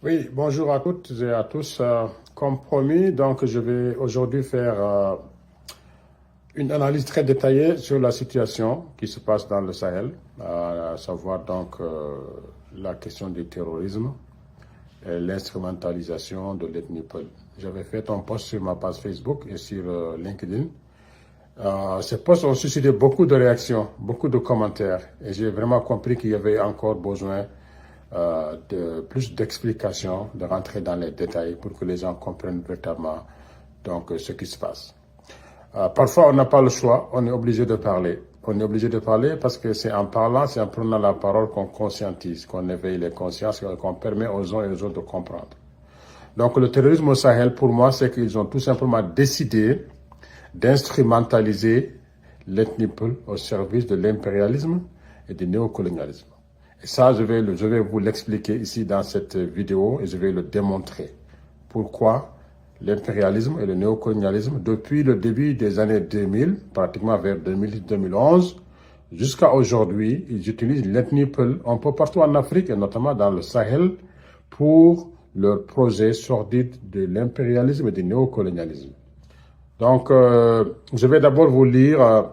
Oui, bonjour à toutes et à tous. Comme promis, donc je vais aujourd'hui faire une analyse très détaillée sur la situation qui se passe dans le Sahel, à savoir donc la question du terrorisme et l'instrumentalisation de l'ethnie Peul. J'avais fait un post sur ma page Facebook et sur LinkedIn. Ces posts ont suscité beaucoup de réactions, beaucoup de commentaires et j'ai vraiment compris qu'il y avait encore besoin de plus d'explications, de rentrer dans les détails pour que les gens comprennent véritablement donc, ce qui se passe. Parfois, on n'a pas le choix, on est obligé de parler. On est obligé de parler parce que c'est en parlant, c'est en prenant la parole qu'on conscientise, qu'on éveille les consciences, qu'on permet aux uns et aux autres de comprendre. Donc le terrorisme au Sahel, pour moi, c'est qu'ils ont tout simplement décidé d'instrumentaliser l'ethnie Peul au service de l'impérialisme et du néocolonialisme. Et ça, je vais vous l'expliquer ici dans cette vidéo et je vais le démontrer. Pourquoi l'impérialisme et le néocolonialisme, depuis le début des années 2000, pratiquement vers 2010-2011, jusqu'à aujourd'hui, ils utilisent l'ethnie Peul un peu partout en Afrique et notamment dans le Sahel pour leur projet sordide de l'impérialisme et du néocolonialisme. Donc, je vais d'abord vous lire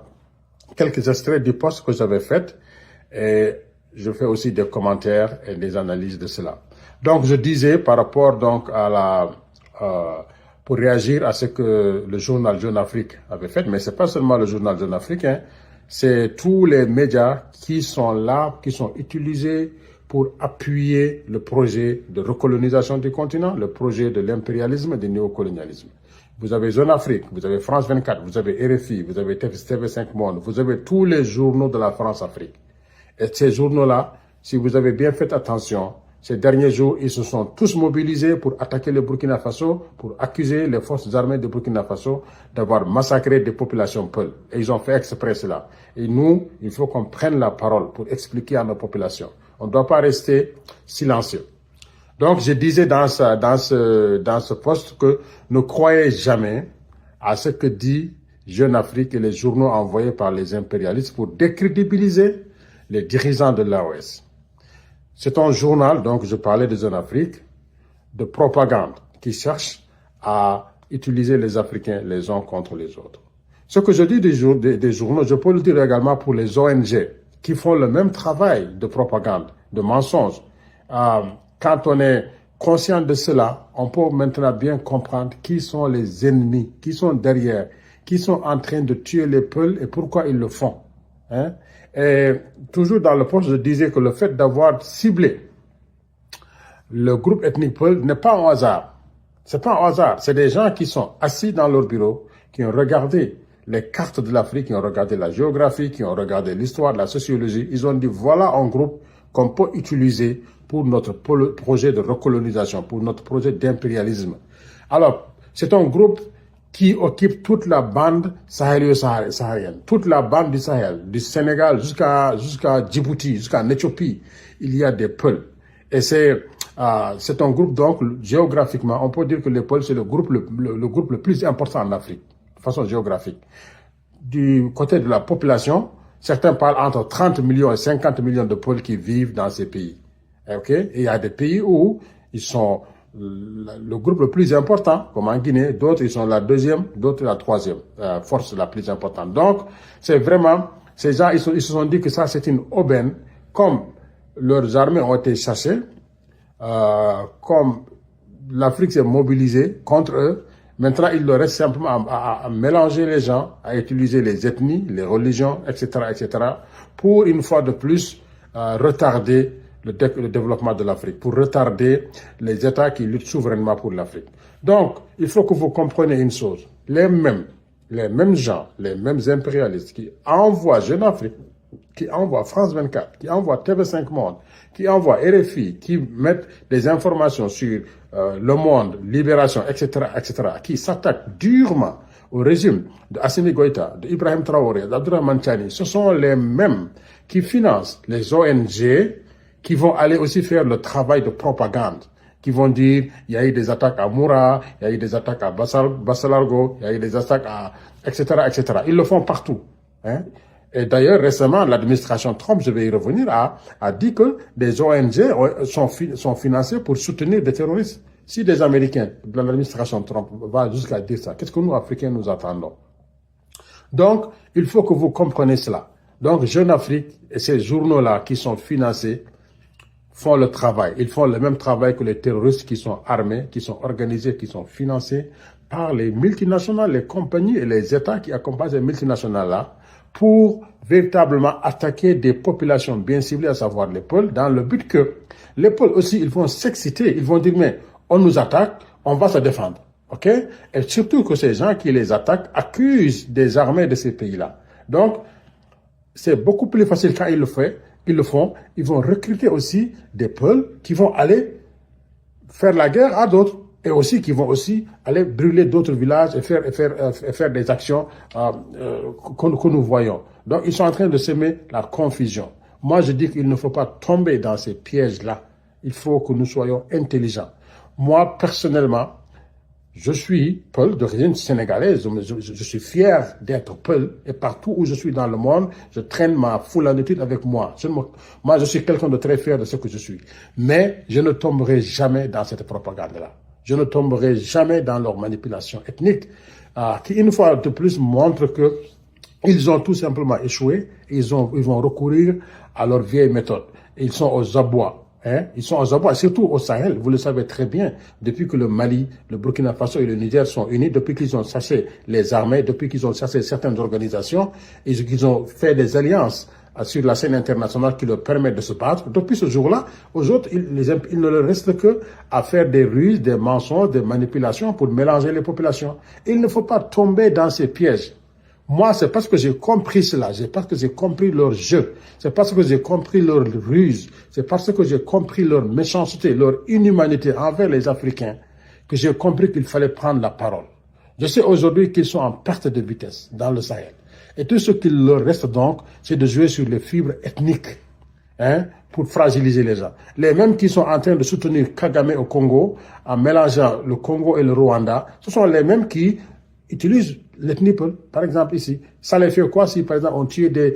quelques extraits du post que j'avais fait et je fais aussi des commentaires et des analyses de cela. Donc, je disais par rapport donc à pour réagir à ce que le journal Jeune Afrique avait fait, mais c'est pas seulement le journal Jeune Afrique, hein, c'est tous les médias qui sont là, qui sont utilisés pour appuyer le projet de recolonisation du continent, le projet de l'impérialisme et du néocolonialisme. Vous avez Jeune Afrique, vous avez France 24, vous avez RFI, vous avez TV5 Monde, vous avez tous les journaux de la France-Afrique. Et ces journaux-là, si vous avez bien fait attention, ces derniers jours, ils se sont tous mobilisés pour attaquer le Burkina Faso, pour accuser les forces armées de Burkina Faso d'avoir massacré des populations Peul. Et ils ont fait exprès cela. Et nous, il faut qu'on prenne la parole pour expliquer à nos populations. On ne doit pas rester silencieux. Donc, je disais dans ce post que ne croyez jamais à ce que dit Jeune Afrique et les journaux envoyés par les impérialistes pour décrédibiliser les dirigeants de l'AOS. C'est un journal, donc je parlais de Jeune Afrique, de propagande qui cherche à utiliser les Africains les uns contre les autres. Ce que je dis des journaux, je peux le dire également pour les ONG qui font le même travail de propagande, de mensonge. Quand on est conscient de cela, on peut maintenant bien comprendre qui sont les ennemis, qui sont derrière, qui sont en train de tuer les Peuls et pourquoi ils le font. Hein? Et toujours dans le poste, je disais que le fait d'avoir ciblé le groupe ethnique Peul n'est pas un hasard. C'est pas un hasard. C'est des gens qui sont assis dans leur bureau, qui ont regardé les cartes de l'Afrique, qui ont regardé la géographie, qui ont regardé l'histoire, la sociologie. Ils ont dit voilà un groupe qu'on peut utiliser pour notre projet de recolonisation, pour notre projet d'impérialisme. Alors, c'est un groupe qui occupe toute la bande sahélio-saharienne, toute la bande du Sahel, du Sénégal jusqu'à Djibouti, jusqu'à Éthiopie. Il y a des Peuls. Et c'est un groupe, donc, géographiquement, on peut dire que les Peuls, c'est le groupe le plus important en Afrique, de façon géographique. Du côté de la population, certains parlent entre 30 millions et 50 millions de Peuls qui vivent dans ces pays. Okay? Et il y a des pays où ils sont le groupe le plus important, comme en Guinée, d'autres ils sont la deuxième, d'autres la troisième force la plus importante. Donc, c'est vraiment, ces gens, ils se sont dit que ça c'est une aubaine, comme leurs armées ont été chassées, comme l'Afrique s'est mobilisée contre eux, maintenant il leur reste simplement à mélanger les gens, à utiliser les ethnies, les religions, etc., pour une fois de plus retarder le développement de l'Afrique, pour retarder les États qui luttent souverainement pour l'Afrique. Donc, il faut que vous compreniez une chose. Les mêmes gens, les mêmes impérialistes qui envoient Jeune Afrique, qui envoient France 24, qui envoient TV5 Monde, qui envoient RFI, qui mettent des informations sur Le Monde, Libération, etc., qui s'attaquent durement au régime de Assimi Goïta, de Ibrahim Traoré, d'Abdourahmane Tchani, ce sont les mêmes qui financent les ONG qui vont aller aussi faire le travail de propagande, qui vont dire il y a eu des attaques à Moura, il y a eu des attaques à Bassalargo, il y a eu des attaques à etc. Ils le font partout. Hein? Et d'ailleurs, récemment, l'administration Trump, je vais y revenir, a dit que des ONG sont financées pour soutenir des terroristes. Si des Américains de l'administration Trump va jusqu'à dire ça, qu'est-ce que nous, Africains, nous attendons? Donc, il faut que vous compreniez cela. Donc, Jeune Afrique et ces journaux-là qui sont financés font le travail. Ils font le même travail que les terroristes qui sont armés, qui sont organisés, qui sont financés par les multinationales, les compagnies et les États qui accompagnent ces multinationales-là pour véritablement attaquer des populations bien ciblées, à savoir les Peuls, dans le but que les Peuls aussi, ils vont s'exciter, ils vont dire, mais on nous attaque, on va se défendre. OK? Et surtout que ces gens qui les attaquent accusent des armées de ces pays-là. Donc, c'est beaucoup plus facile quand ils le font. Ils vont recruter aussi des Peuls qui vont aller faire la guerre à d'autres et aussi qui vont aussi aller brûler d'autres villages et faire des actions que nous voyons. Donc, ils sont en train de semer la confusion. Moi, je dis qu'il ne faut pas tomber dans ces pièges-là. Il faut que nous soyons intelligents. Moi, personnellement, je suis Peul d'origine sénégalaise. Je suis fier d'être Peul et partout où je suis dans le monde, je traîne ma foulanitude avec moi. Moi, je suis quelqu'un de très fier de ce que je suis. Mais je ne tomberai jamais dans cette propagande-là. Je ne tomberai jamais dans leur manipulation ethnique qui, une fois de plus, montre que ils ont tout simplement échoué. Ils vont recourir à leur vieille méthode. Ils sont aux abois. Ils sont aux abois, surtout au Sahel, vous le savez très bien, depuis que le Mali, le Burkina Faso et le Niger sont unis, depuis qu'ils ont chassé les armées, depuis qu'ils ont chassé certaines organisations, et qu'ils ont fait des alliances sur la scène internationale qui leur permettent de se battre. Depuis ce jour-là, aux autres, il ne leur reste que à faire des ruses, des mensonges, des manipulations pour mélanger les populations. Il ne faut pas tomber dans ces pièges. Moi, c'est parce que j'ai compris cela, c'est parce que j'ai compris leur jeu, c'est parce que j'ai compris leur ruse, c'est parce que j'ai compris leur méchanceté, leur inhumanité envers les Africains, que j'ai compris qu'il fallait prendre la parole. Je sais aujourd'hui qu'ils sont en perte de vitesse dans le Sahel. Et tout ce qu'il leur reste donc, c'est de jouer sur les fibres ethniques, pour fragiliser les gens. Les mêmes qui sont en train de soutenir Kagame au Congo, en mélangeant le Congo et le Rwanda, ce sont les mêmes qui utilisent l'ethnie Peul, par exemple ici. Ça les fait quoi si, par exemple, on tue des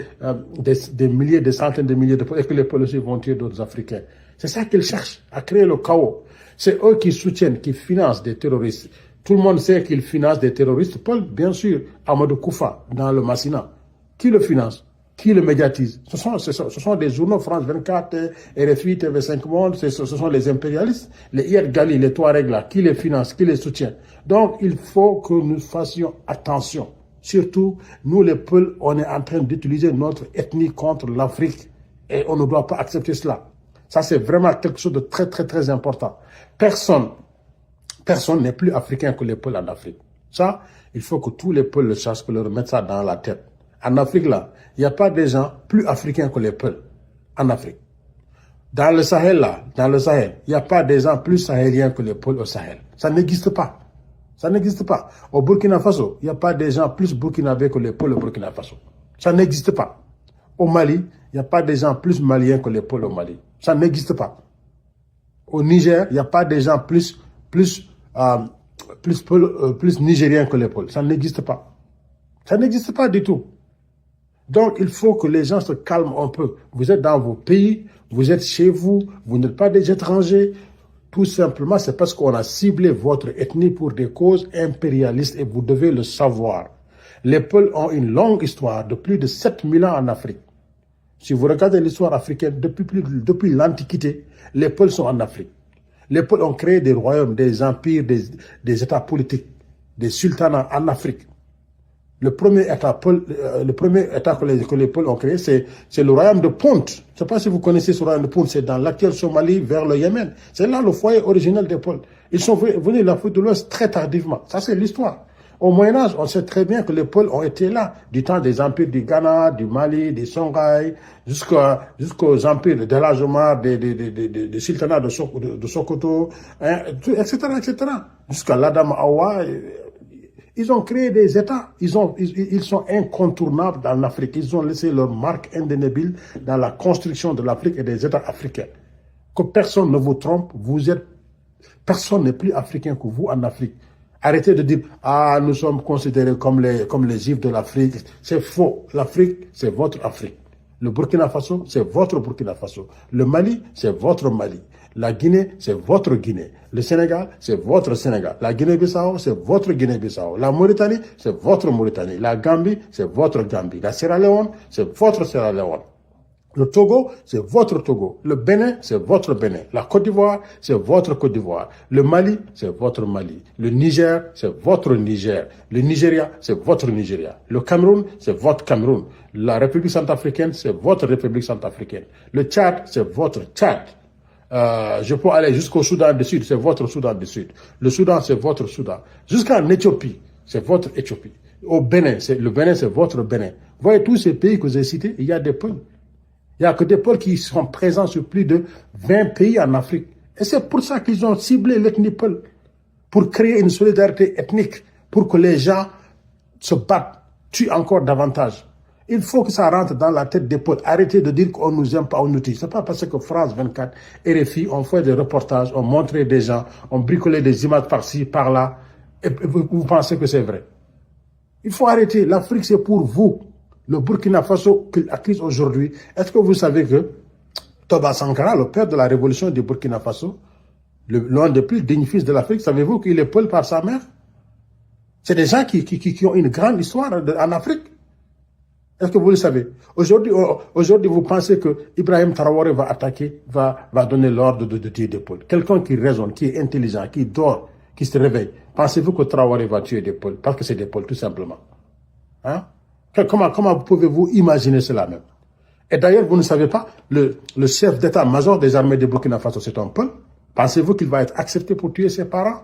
milliers, des centaines de milliers de Peuls et que les Peuls aussi vont tuer d'autres Africains? C'est ça qu'ils cherchent, à créer le chaos. C'est eux qui soutiennent, qui financent des terroristes. Tout le monde sait qu'ils financent des terroristes. Peul, bien sûr, Amadou Koufa, dans le Massina. Qui le finance? Qui le médiatise? Ce sont des journaux, France 24, RFI, TV5 Monde, ce sont les impérialistes, les IR Gali, les Touaregs là, qui les financent, qui les soutient. Donc, il faut que nous fassions attention. Surtout, nous les Peuls, on est en train d'utiliser notre ethnie contre l'Afrique. Et on ne doit pas accepter cela. Ça, c'est vraiment quelque chose de très, très, très important. Personne n'est plus africain que les Peuls en Afrique. Ça, il faut que tous les Peuls le sachent, que leur mettent ça dans la tête. En Afrique, là, il n'y a pas de gens plus africains que les Peuls. En Afrique. Dans le Sahel, là, il n'y a pas de gens plus sahéliens que les Peuls au Sahel. Ça n'existe pas. Ça n'existe pas. Au Burkina Faso, il n'y a pas de gens plus burkinabés que les Peuls au Burkina Faso. Ça n'existe pas. Au Mali, il n'y a pas de gens plus maliens que les Peuls au Mali. Ça n'existe pas. Au Niger, il n'y a pas de gens plus nigériens que les Peuls. Ça n'existe pas. Ça n'existe pas du tout. Donc, il faut que les gens se calment un peu. Vous êtes dans vos pays, vous êtes chez vous, vous n'êtes pas des étrangers. Tout simplement, c'est parce qu'on a ciblé votre ethnie pour des causes impérialistes et vous devez le savoir. Les Peuls ont une longue histoire de plus de 7000 ans en Afrique. Si vous regardez l'histoire africaine, depuis l'Antiquité, les Peuls sont en Afrique. Les Peuls ont créé des royaumes, des empires, des États politiques, des sultanats en Afrique. Le premier État que les Peuls ont créé, c'est le royaume de Punt. Je ne sais pas si vous connaissez ce royaume de Punt, c'est dans l'actuelle Somalie vers le Yémen. C'est là le foyer originel des Peuls. Ils sont venus de l'Afrique de l'Ouest très tardivement. Ça, c'est l'histoire. Au Moyen-Âge, on sait très bien que les Peuls ont été là, du temps des empires du Ghana, du Mali, des Songhai, jusqu'aux empires de l'Ajomar, des sultanats de Sokoto, etc., etc., jusqu'à l'Adam Awa. Ils ont créé des États. Ils sont incontournables dans l'Afrique. Ils ont laissé leur marque indélébile dans la construction de l'Afrique et des États africains. Que personne ne vous trompe. Personne n'est plus africain que vous en Afrique. Arrêtez de dire, ah, nous sommes considérés comme les juifs de l'Afrique. C'est faux. L'Afrique, c'est votre Afrique. Le Burkina Faso, c'est votre Burkina Faso. Le Mali, c'est votre Mali. La Guinée, c'est votre Guinée. Le Sénégal, c'est votre Sénégal. La Guinée-Bissau, c'est votre Guinée-Bissau. La Mauritanie, c'est votre Mauritanie. La Gambie, c'est votre Gambie. La Sierra Leone, c'est votre Sierra Leone. Le Togo, c'est votre Togo. Le Bénin, c'est votre Bénin. La Côte d'Ivoire, c'est votre Côte d'Ivoire. Le Mali, c'est votre Mali. Le Niger, c'est votre Niger. Le Nigeria, c'est votre Nigeria. Le Cameroun, c'est votre Cameroun. La République centrafricaine, c'est votre République centrafricaine. Le Tchad, c'est votre Tchad. Je peux aller jusqu'au Soudan du Sud, c'est votre Soudan du Sud. Le Soudan, c'est votre Soudan. Jusqu'en Éthiopie, c'est votre Éthiopie. Au Bénin, le Bénin, c'est votre Bénin. Vous voyez tous ces pays que j'ai cités, il y a des peuples. Il n'y a que des peuples qui sont présents sur plus de 20 pays en Afrique. Et c'est pour ça qu'ils ont ciblé l'ethnie peul, pour créer une solidarité ethnique, pour que les gens se battent, tuent encore davantage. Il faut que ça rentre dans la tête des peuples. Arrêtez de dire qu'on nous aime pas, on nous tue. C'est pas parce que France 24, RFI, on fait des reportages, on montre des gens, on bricole des images par-ci, par-là, et vous pensez que c'est vrai. Il faut arrêter. L'Afrique, c'est pour vous. Le Burkina Faso accuse aujourd'hui. Est-ce que vous savez que Thomas Sankara, le père de la révolution du Burkina Faso, l'un des plus dignes fils de l'Afrique, savez-vous qu'il est peul par sa mère? C'est des gens qui ont une grande histoire en Afrique. Est-ce que vous le savez? Aujourd'hui, vous pensez que Ibrahim Traoré va attaquer, va donner l'ordre de tuer des Peuls. Quelqu'un qui raisonne, qui est intelligent, qui dort, qui se réveille. Pensez-vous que Traoré va tuer des Peuls? Parce que c'est des Peuls, tout simplement. Hein? Comment pouvez-vous imaginer cela même? Et d'ailleurs, vous ne savez pas, le chef d'état-major des armées de Burkina Faso, c'est un Peul. Pensez-vous qu'il va être accepté pour tuer ses parents?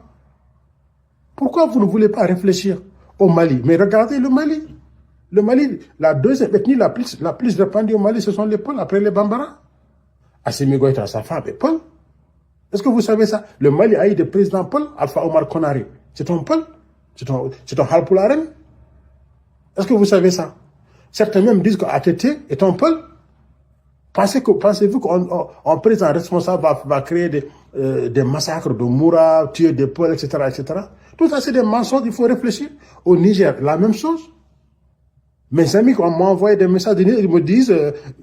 Pourquoi vous ne voulez pas réfléchir au Mali? Mais regardez le Mali. Le Mali, la deuxième ethnie la plus répandue au Mali, ce sont les Peuls, après les Bambara. Assimi Goïta, sa femme est Peul. Est-ce que vous savez ça? Le Mali a eu des présidents Peul, Alpha Omar Konaré. C'est un Peul. C'est un Halpularen. Est-ce que vous savez ça? Certains même disent qu'ATT est un Peul. Pensez-vous qu'un président responsable va créer des massacres de Moura, tuer des Peuls, etc., etc. Tout ça, c'est des mensonges, il faut réfléchir. Au Niger, la même chose. Mes amis, quand m'ont envoyé des messages, ils me disent,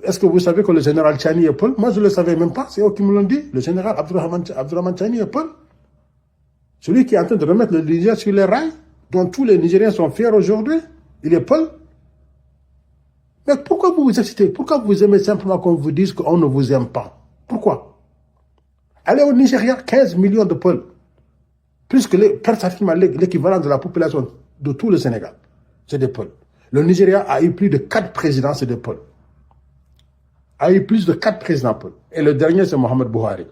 est-ce que vous savez que le général Tchani est Peul? Moi, je ne le savais même pas, c'est eux qui me l'ont dit. Le général Abdourahmane Tchani est Peul. Celui qui est en train de remettre le Niger sur les rails, dont tous les Nigériens sont fiers aujourd'hui, il est Peul. Mais pourquoi vous vous excitez? Pourquoi vous aimez simplement qu'on vous dise qu'on ne vous aime pas? Pourquoi? Allez au Nigeria, 15 millions de Peuls. Plus que pratiquement l'équivalent de la population de tout le Sénégal. C'est des Peuls. Le Nigeria a eu plus de 4 présidents, c'est des Peuls. A eu plus de 4 présidents Peuls. Et le dernier, c'est Mohamed Buhari.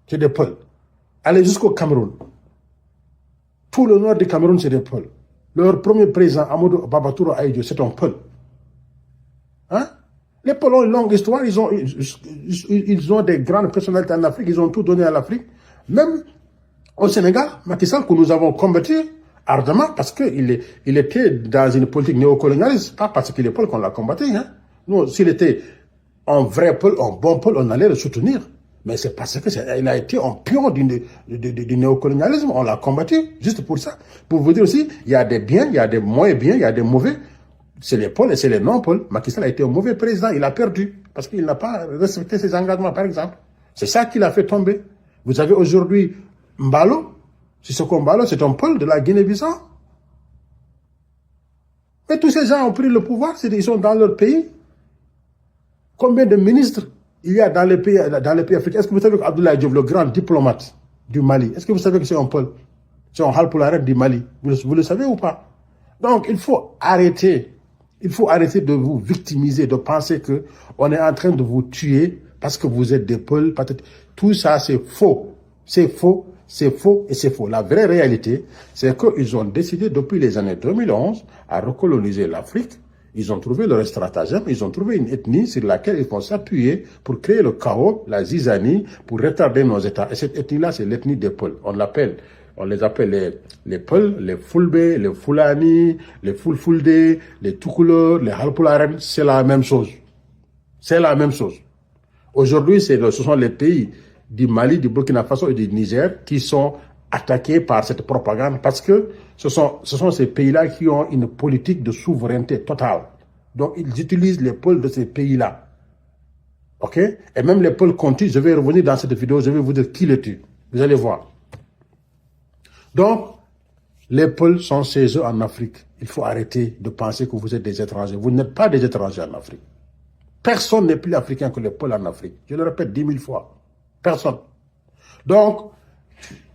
C'est des Peuls. Allez jusqu'au Cameroun. Tout le nord du Cameroun, c'est des Peuls. Leur premier président, Amadou Babatouro Aïdjo, c'est un Peul. Hein? Les Peuls ont une longue histoire, ils ont des grandes personnalités en Afrique, ils ont tout donné à l'Afrique. Même au Sénégal, Macky Sall, que nous avons combattu ardemment parce qu'il était dans une politique néocolonialiste, pas parce qu'il est Peul qu'on l'a combattu. Hein? Nous, s'il était un vrai Peul, un bon Peul, on allait le soutenir. Mais c'est parce qu'il a été un pion du néocolonialisme, on l'a combattu, juste pour ça. Pour vous dire aussi, il y a des biens, il y a des moins biens, il y a des mauvais. C'est les Peuls et c'est les non-Peuls. Macky Sall a été un mauvais président, il a perdu, parce qu'il n'a pas respecté ses engagements, par exemple. C'est ça qui l'a fait tomber. Vous avez aujourd'hui Mbalo, Sissoko Mbalo, c'est un Peul de la Guinée-Bissau. Mais tous ces gens ont pris le pouvoir, ils sont dans leur pays. Combien de ministres il y a dans les pays africains? Est-ce que vous savez qu'Abdoulaye Diop, le grand diplomate du Mali, est-ce que vous savez que c'est un Peul? C'est un Halpularen du Mali. Vous le savez ou pas? Donc, il faut arrêter. Il faut arrêter de vous victimiser, de penser que on est en train de vous tuer parce que vous êtes des Peuls. Tout ça, c'est faux. C'est faux, c'est faux et c'est faux. La vraie réalité, c'est qu'ils ont décidé depuis les années 2011 à recoloniser l'Afrique. Ils ont trouvé leur stratagème, ils ont trouvé une ethnie sur laquelle ils vont s'appuyer pour créer le chaos, la zizanie, pour retarder nos États. Et cette ethnie-là, c'est l'ethnie des Peuls. On les appelle les Peuls, les Fulbe, les Fulani, les Fulfulde, les Toucouleurs, les Halpularen. C'est la même chose. C'est la même chose. Aujourd'hui, ce sont les pays du Mali, du Burkina Faso et du Niger qui sont attaqués par cette propagande parce que ce sont ces pays-là qui ont une politique de souveraineté totale. Donc, ils utilisent les pôles de ces pays-là. OK? Et même les pôles contis, je vais revenir dans cette vidéo, je vais vous dire qui les tue. Vous allez voir. Donc, les pôles sont chez eux en Afrique. Il faut arrêter de penser que vous êtes des étrangers. Vous n'êtes pas des étrangers en Afrique. Personne n'est plus africain que les pôles en Afrique. Je le répète 10 000 fois. Personne. Donc,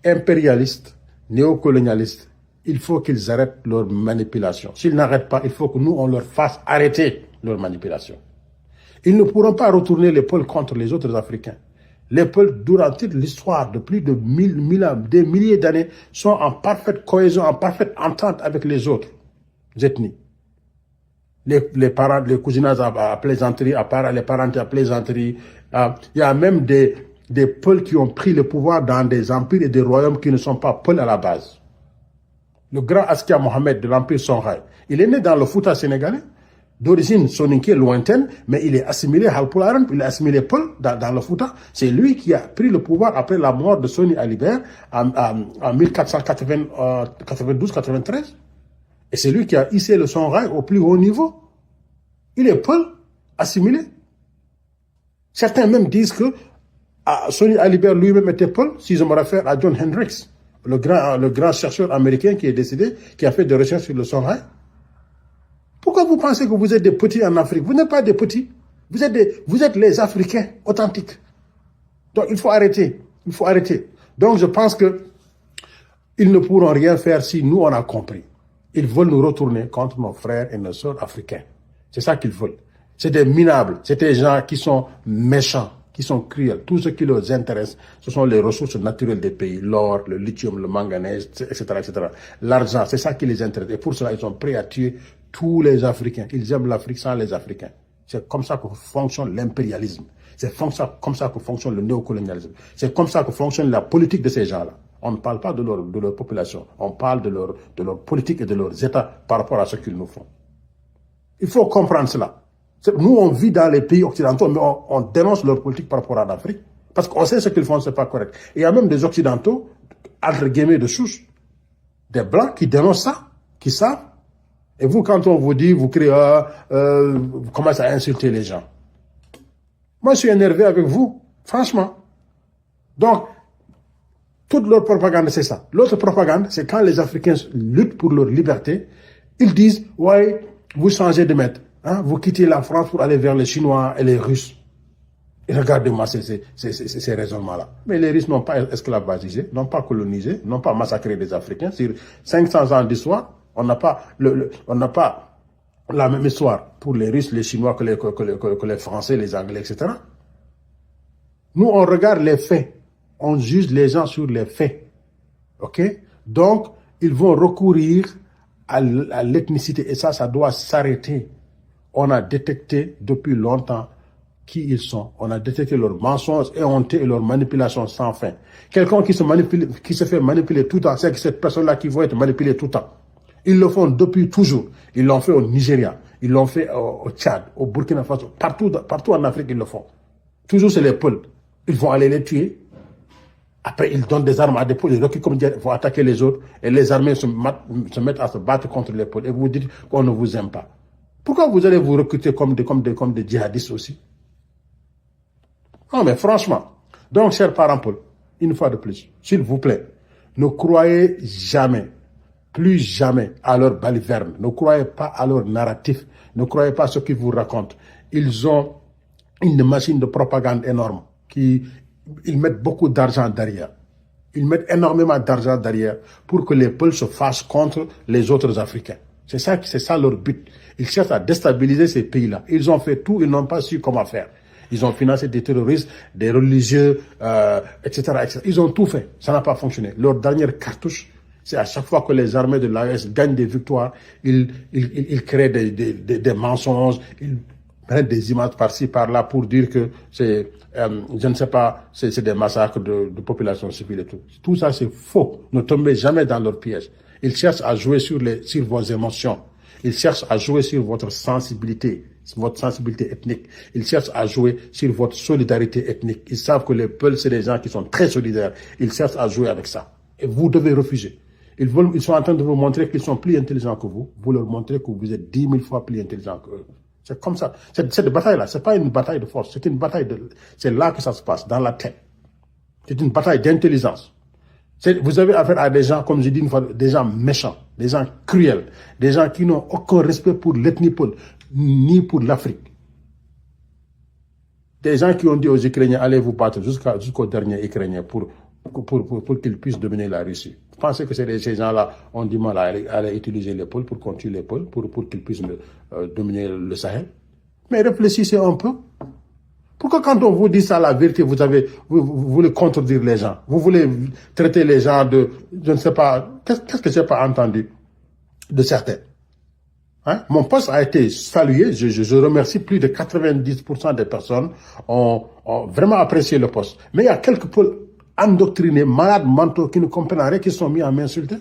impérialistes, néocolonialistes, il faut qu'ils arrêtent leur manipulation. S'ils n'arrêtent pas, il faut que nous, on leur fasse arrêter leur manipulation. Ils ne pourront pas retourner les pôles contre les autres Africains. Les peuples, durant toute l'histoire de plus de des milliers d'années, sont en parfaite cohésion, en parfaite entente avec les autres ethnies. Les parents, les cousinats à plaisanterie, les parentés à plaisanterie. Il y a même des peuples qui ont pris le pouvoir dans des empires et des royaumes qui ne sont pas peuples à la base. Le grand Askia Mohamed de l'empire Songhai, il est né dans le Fouta sénégalais, d'origine soninké lointaine, mais il est assimilé Halpularan, il est assimilé Peul dans le Fouta. C'est lui qui a pris le pouvoir après la mort de Soni Alibert en 1492-93. Et c'est lui qui a hissé le Songhai au plus haut niveau. Il est Peul, assimilé. Certains même disent que Soni Alibert lui-même était Peul, si je me réfère à John Hendricks, le grand chercheur américain qui est décédé, qui a fait des recherches sur le Songhai. Pourquoi vous pensez que vous êtes des petits en Afrique? Vous n'êtes pas des petits. Vous êtes les Africains authentiques. Donc, il faut arrêter. Il faut arrêter. Donc, je pense que ils ne pourront rien faire si nous, on a compris. Ils veulent nous retourner contre nos frères et nos sœurs africains. C'est ça qu'ils veulent. C'est des minables. C'est des gens qui sont méchants, qui sont cruels. Tout ce qui leur intéresse, ce sont les ressources naturelles des pays. L'or, le lithium, le manganèse, etc., etc. L'argent, c'est ça qui les intéresse. Et pour cela, ils sont prêts à tuer tous les Africains. Ils aiment l'Afrique sans les Africains. C'est comme ça que fonctionne l'impérialisme. C'est comme ça que fonctionne le néocolonialisme. C'est comme ça que fonctionne la politique de ces gens-là. On ne parle pas de leur population. On parle de leur politique et de leurs États par rapport à ce qu'ils nous font. Il faut comprendre cela. Nous, on vit dans les pays occidentaux, mais on dénonce leur politique par rapport à l'Afrique. Parce qu'on sait ce qu'ils font, c'est pas correct. Et il y a même des Occidentaux, entre guillemets de souche, des Blancs qui dénoncent ça, qui savent. Et vous, quand on vous dit, vous criez, vous commencez à insulter les gens. Moi, je suis énervé avec vous, franchement. Donc, toute leur propagande, c'est ça. L'autre propagande, c'est quand les Africains luttent pour leur liberté, ils disent, ouais, vous changez de maître. Hein, vous quittez la France pour aller vers les Chinois et les Russes. Et regardez-moi ces raisonnements-là. Mais les Russes n'ont pas esclavagisé, n'ont pas colonisé, n'ont pas massacré des Africains. Sur 500 ans d'histoire, on n'a pas la même histoire pour les Russes, les Chinois que les Français, les Anglais, etc. Nous, on regarde les faits. On juge les gens sur les faits. OK? Donc, ils vont recourir à l'ethnicité. Et ça doit s'arrêter. On a détecté depuis longtemps qui ils sont. On a détecté leurs mensonges éhontés et leurs manipulations sans fin. Quelqu'un qui se fait manipuler tout le temps, c'est que cette personne-là qui va être manipulée tout le temps. Ils le font depuis toujours. Ils l'ont fait au Nigeria, ils l'ont fait au Tchad, au Burkina Faso, partout en Afrique ils le font. Toujours c'est les peuples. Ils vont aller les tuer. Après ils donnent des armes à des peuples, ils vont attaquer les autres et les armées se mettent à se battre contre les peuples. Et vous dites qu'on ne vous aime pas. Pourquoi vous allez vous recruter comme des djihadistes aussi? Non mais franchement. Donc chers parents Paul, une fois de plus, s'il vous plaît, ne croyez jamais, plus jamais à leur baliverne. Ne croyez pas à leur narratif. Ne croyez pas à ce qu'ils vous racontent. Ils ont une machine de propagande énorme. Ils mettent beaucoup d'argent derrière. Ils mettent énormément d'argent derrière pour que les peuples se fâchent contre les autres Africains. C'est ça leur but. Ils cherchent à déstabiliser ces pays-là. Ils ont fait tout, ils n'ont pas su comment faire. Ils ont financé des terroristes, des religieux, etc., etc. Ils ont tout fait. Ça n'a pas fonctionné. Leur dernière cartouche, c'est à chaque fois que les armées de l'AES gagnent des victoires, ils créent des mensonges, ils prennent des images par-ci, par-là pour dire que c'est, je ne sais pas, c'est des massacres de population civile et tout. Tout ça, c'est faux. Ne tombez jamais dans leur piège. Ils cherchent à jouer sur vos émotions. Ils cherchent à jouer sur votre sensibilité ethnique. Ils cherchent à jouer sur votre solidarité ethnique. Ils savent que les peuples, c'est des gens qui sont très solidaires. Ils cherchent à jouer avec ça. Et vous devez refuser. Ils sont en train de vous montrer qu'ils sont plus intelligents que vous. Vous leur montrez que vous êtes 10 000 fois plus intelligents qu'eux. C'est comme ça. Cette bataille-là, c'est pas une bataille de force. C'est une bataille c'est là que ça se passe, dans la tête. C'est une bataille d'intelligence. Vous avez affaire à des gens, comme je dis une fois, des gens méchants, des gens cruels, des gens qui n'ont aucun respect pour l'ethnie Peul, ni pour l'Afrique. Des gens qui ont dit aux Ukrainiens, allez vous battre jusqu'au dernier Ukrainien pour qu'ils puissent dominer la Russie. Vous pensez que ces gens-là ont du mal à aller utiliser les Peuls pour continuer les Peuls, pour qu'ils puissent dominer le Sahel? Mais réfléchissez un peu. Pourquoi quand on vous dit ça, la vérité, vous voulez contredire les gens? Vous voulez traiter les gens de, je ne sais pas, qu'est-ce que je n'ai pas entendu de certains? Hein? Mon poste a été salué, je remercie plus de 90% des personnes ont vraiment apprécié le poste. Mais il y a quelques Peuls endoctrinés, malades mentaux qui ne comprennent rien, qui sont mis à m'insulter.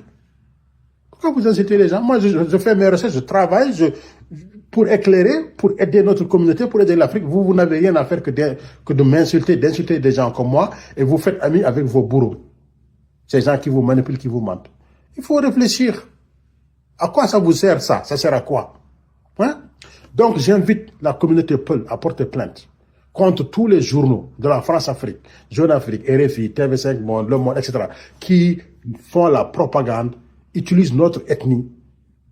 Pourquoi vous insultez les gens? Moi, je fais mes recherches, je travaille, pour éclairer, pour aider notre communauté, pour aider l'Afrique. Vous n'avez rien à faire que de m'insulter, d'insulter des gens comme moi, et vous faites amis avec vos bourreaux. Ces gens qui vous manipulent, qui vous mentent. Il faut réfléchir. À quoi ça vous sert ça? Ça sert à quoi? Hein? Donc j'invite la communauté Peul à porter plainte contre tous les journaux de la France-Afrique, Jeune Afrique, RFI, TV5 Monde, Le Monde, etc., qui font la propagande, utilisent notre ethnie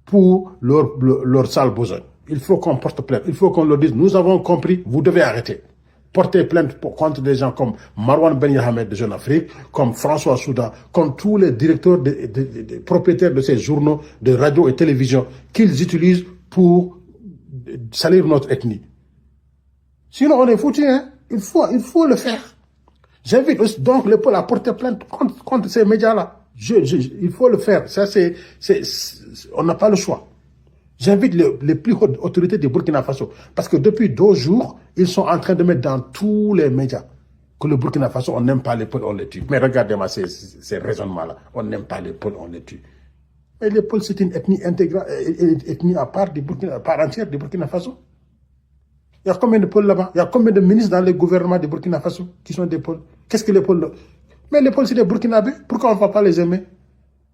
pour leur sale besogne. Il faut qu'on porte plainte. Il faut qu'on leur dise, nous avons compris, vous devez arrêter. Porter plainte contre des gens comme Marwan Ben Yahmed de Jeune Afrique, comme François Souda, comme tous les directeurs, des propriétaires de ces journaux, de radio et télévision, qu'ils utilisent pour salir notre ethnie. Sinon, on est foutu, hein. Il faut le faire. J'invite donc les Peuls à porter plainte contre ces médias-là. Il faut le faire. Ça, on n'a pas le choix. J'invite les plus hautes autorités du Burkina Faso. Parce que depuis 2 jours, ils sont en train de mettre dans tous les médias que le Burkina Faso, on n'aime pas les Peuls, on les tue. Mais regardez-moi ces raisonnements-là. On n'aime pas les Peuls, on les tue. Et les Peuls, c'est une ethnie intégrale, ethnie à part entière du Burkina Faso. Il y a combien de Peuls là-bas? Il y a combien de ministres dans le gouvernement du Burkina Faso qui sont des Peuls? Qu'est-ce que les Peuls... Mais les Peuls, c'est des Burkinabés. Pourquoi on ne va pas les aimer?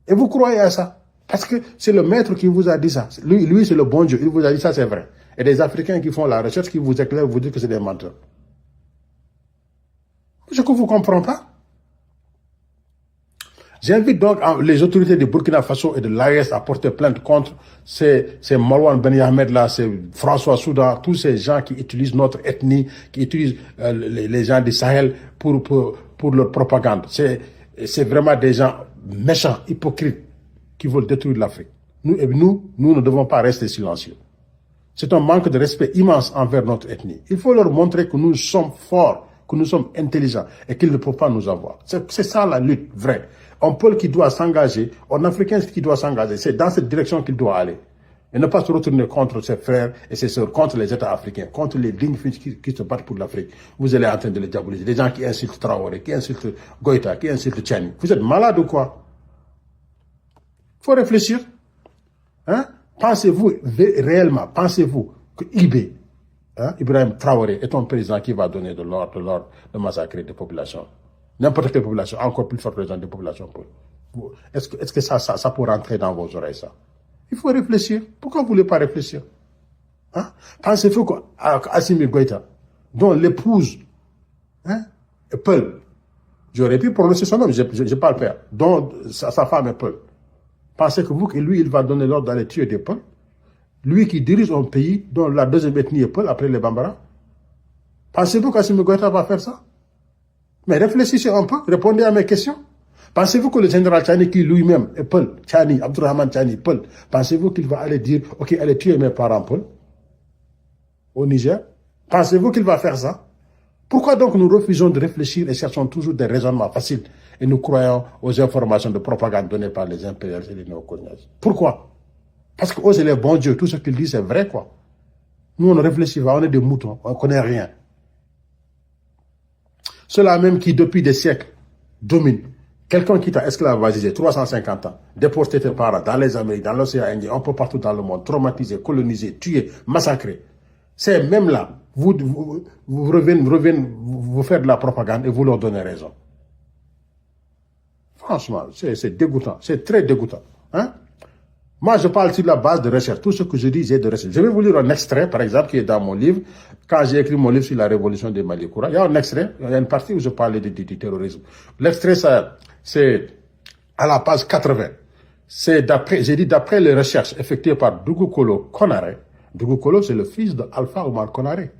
Et vous croyez à ça? Parce que c'est le maître qui vous a dit ça. Lui c'est le bon Dieu. Il vous a dit ça, c'est vrai. Et des Africains qui font la recherche, qui vous éclairent, vous disent que c'est des menteurs. Ce que vous ne comprenez pas. J'invite donc les autorités du Burkina Faso et de l'AES à porter plainte contre ces Marwan Ben Yahmed là, ces François Souda, tous ces gens qui utilisent notre ethnie, qui utilisent les gens du Sahel pour leur propagande. C'est vraiment des gens méchants, hypocrites, qui veulent détruire l'Afrique. Nous ne devons pas rester silencieux. C'est un manque de respect immense envers notre ethnie. Il faut leur montrer que nous sommes forts, que nous sommes intelligents et qu'ils ne peuvent pas nous avoir. C'est ça la lutte vraie. Un Peul qui doit s'engager, un Africain qui doit s'engager, c'est dans cette direction qu'il doit aller. Et ne pas se retourner contre ses frères et ses sœurs, contre les États africains, contre les dignes fils qui se battent pour l'Afrique. Vous allez en train de les diaboliser. Des gens qui insultent Traoré, qui insultent Goïta, qui insultent Tchani. Vous êtes malade ou quoi? Il faut réfléchir. Hein? Pensez-vous réellement, pensez-vous que IB, Ibrahim Traoré, est un président qui va donner de l'ordre de massacrer des populations? N'importe quelle population, encore plus forte des populations. Est-ce que ça peut rentrer dans vos oreilles, ça? Il faut réfléchir. Pourquoi vous ne voulez pas réfléchir? Hein? Pensez-vous qu'Assimi Goïta, dont l'épouse est Peul, j'aurais pu prononcer son nom, je n'ai pas le faire, dont sa femme est Peul. Pensez-vous que lui, il va donner l'ordre d'aller tuer des Peuls? Lui qui dirige un pays dont la deuxième ethnie est Peul, après les Bambara? Pensez-vous qu'Assimi Goïta va faire ça? Mais réfléchissez un peu, répondez à mes questions. Pensez-vous que le général Tchani, qui lui-même est Peul, Tchani, Abdourahmane Tchani, Peul, pensez-vous qu'il va aller dire, ok, allez tuer mes parents Peul au Niger? Pensez-vous qu'il va faire ça? Pourquoi donc nous refusons de réfléchir et cherchons toujours des raisonnements faciles et nous croyons aux informations de propagande données par les impérialistes et les néocolonialistes? Pourquoi? Parce que eux, c'est les bons dieux, tout ce qu'ils disent, c'est vrai, quoi. Nous, on ne réfléchit pas, on est des moutons, on ne connaît rien. Ceux-là même qui, depuis des siècles, dominent. Quelqu'un qui t'a esclavagisé 350 ans, déporté tes parents dans les Amériques, dans l'océan Indien, un peu partout dans le monde, traumatisé, colonisé, tué, massacré. C'est même là, vous revenez vous faire de la propagande et vous leur donnez raison. Franchement, c'est dégoûtant. C'est très dégoûtant. Hein? Moi, je parle sur la base de recherche. Tout ce que je dis, j'ai de recherche. Je vais vous lire un extrait, par exemple, qui est dans mon livre. Quand j'ai écrit mon livre sur la révolution des Mali Koura, il y a un extrait, il y a une partie où je parle du terrorisme. L'extrait, c'est à la page 80. J'ai dit d'après les recherches effectuées par Dugukolo Konaré. Dugukolo, c'est le fils d'Alpha Oumar Konaré.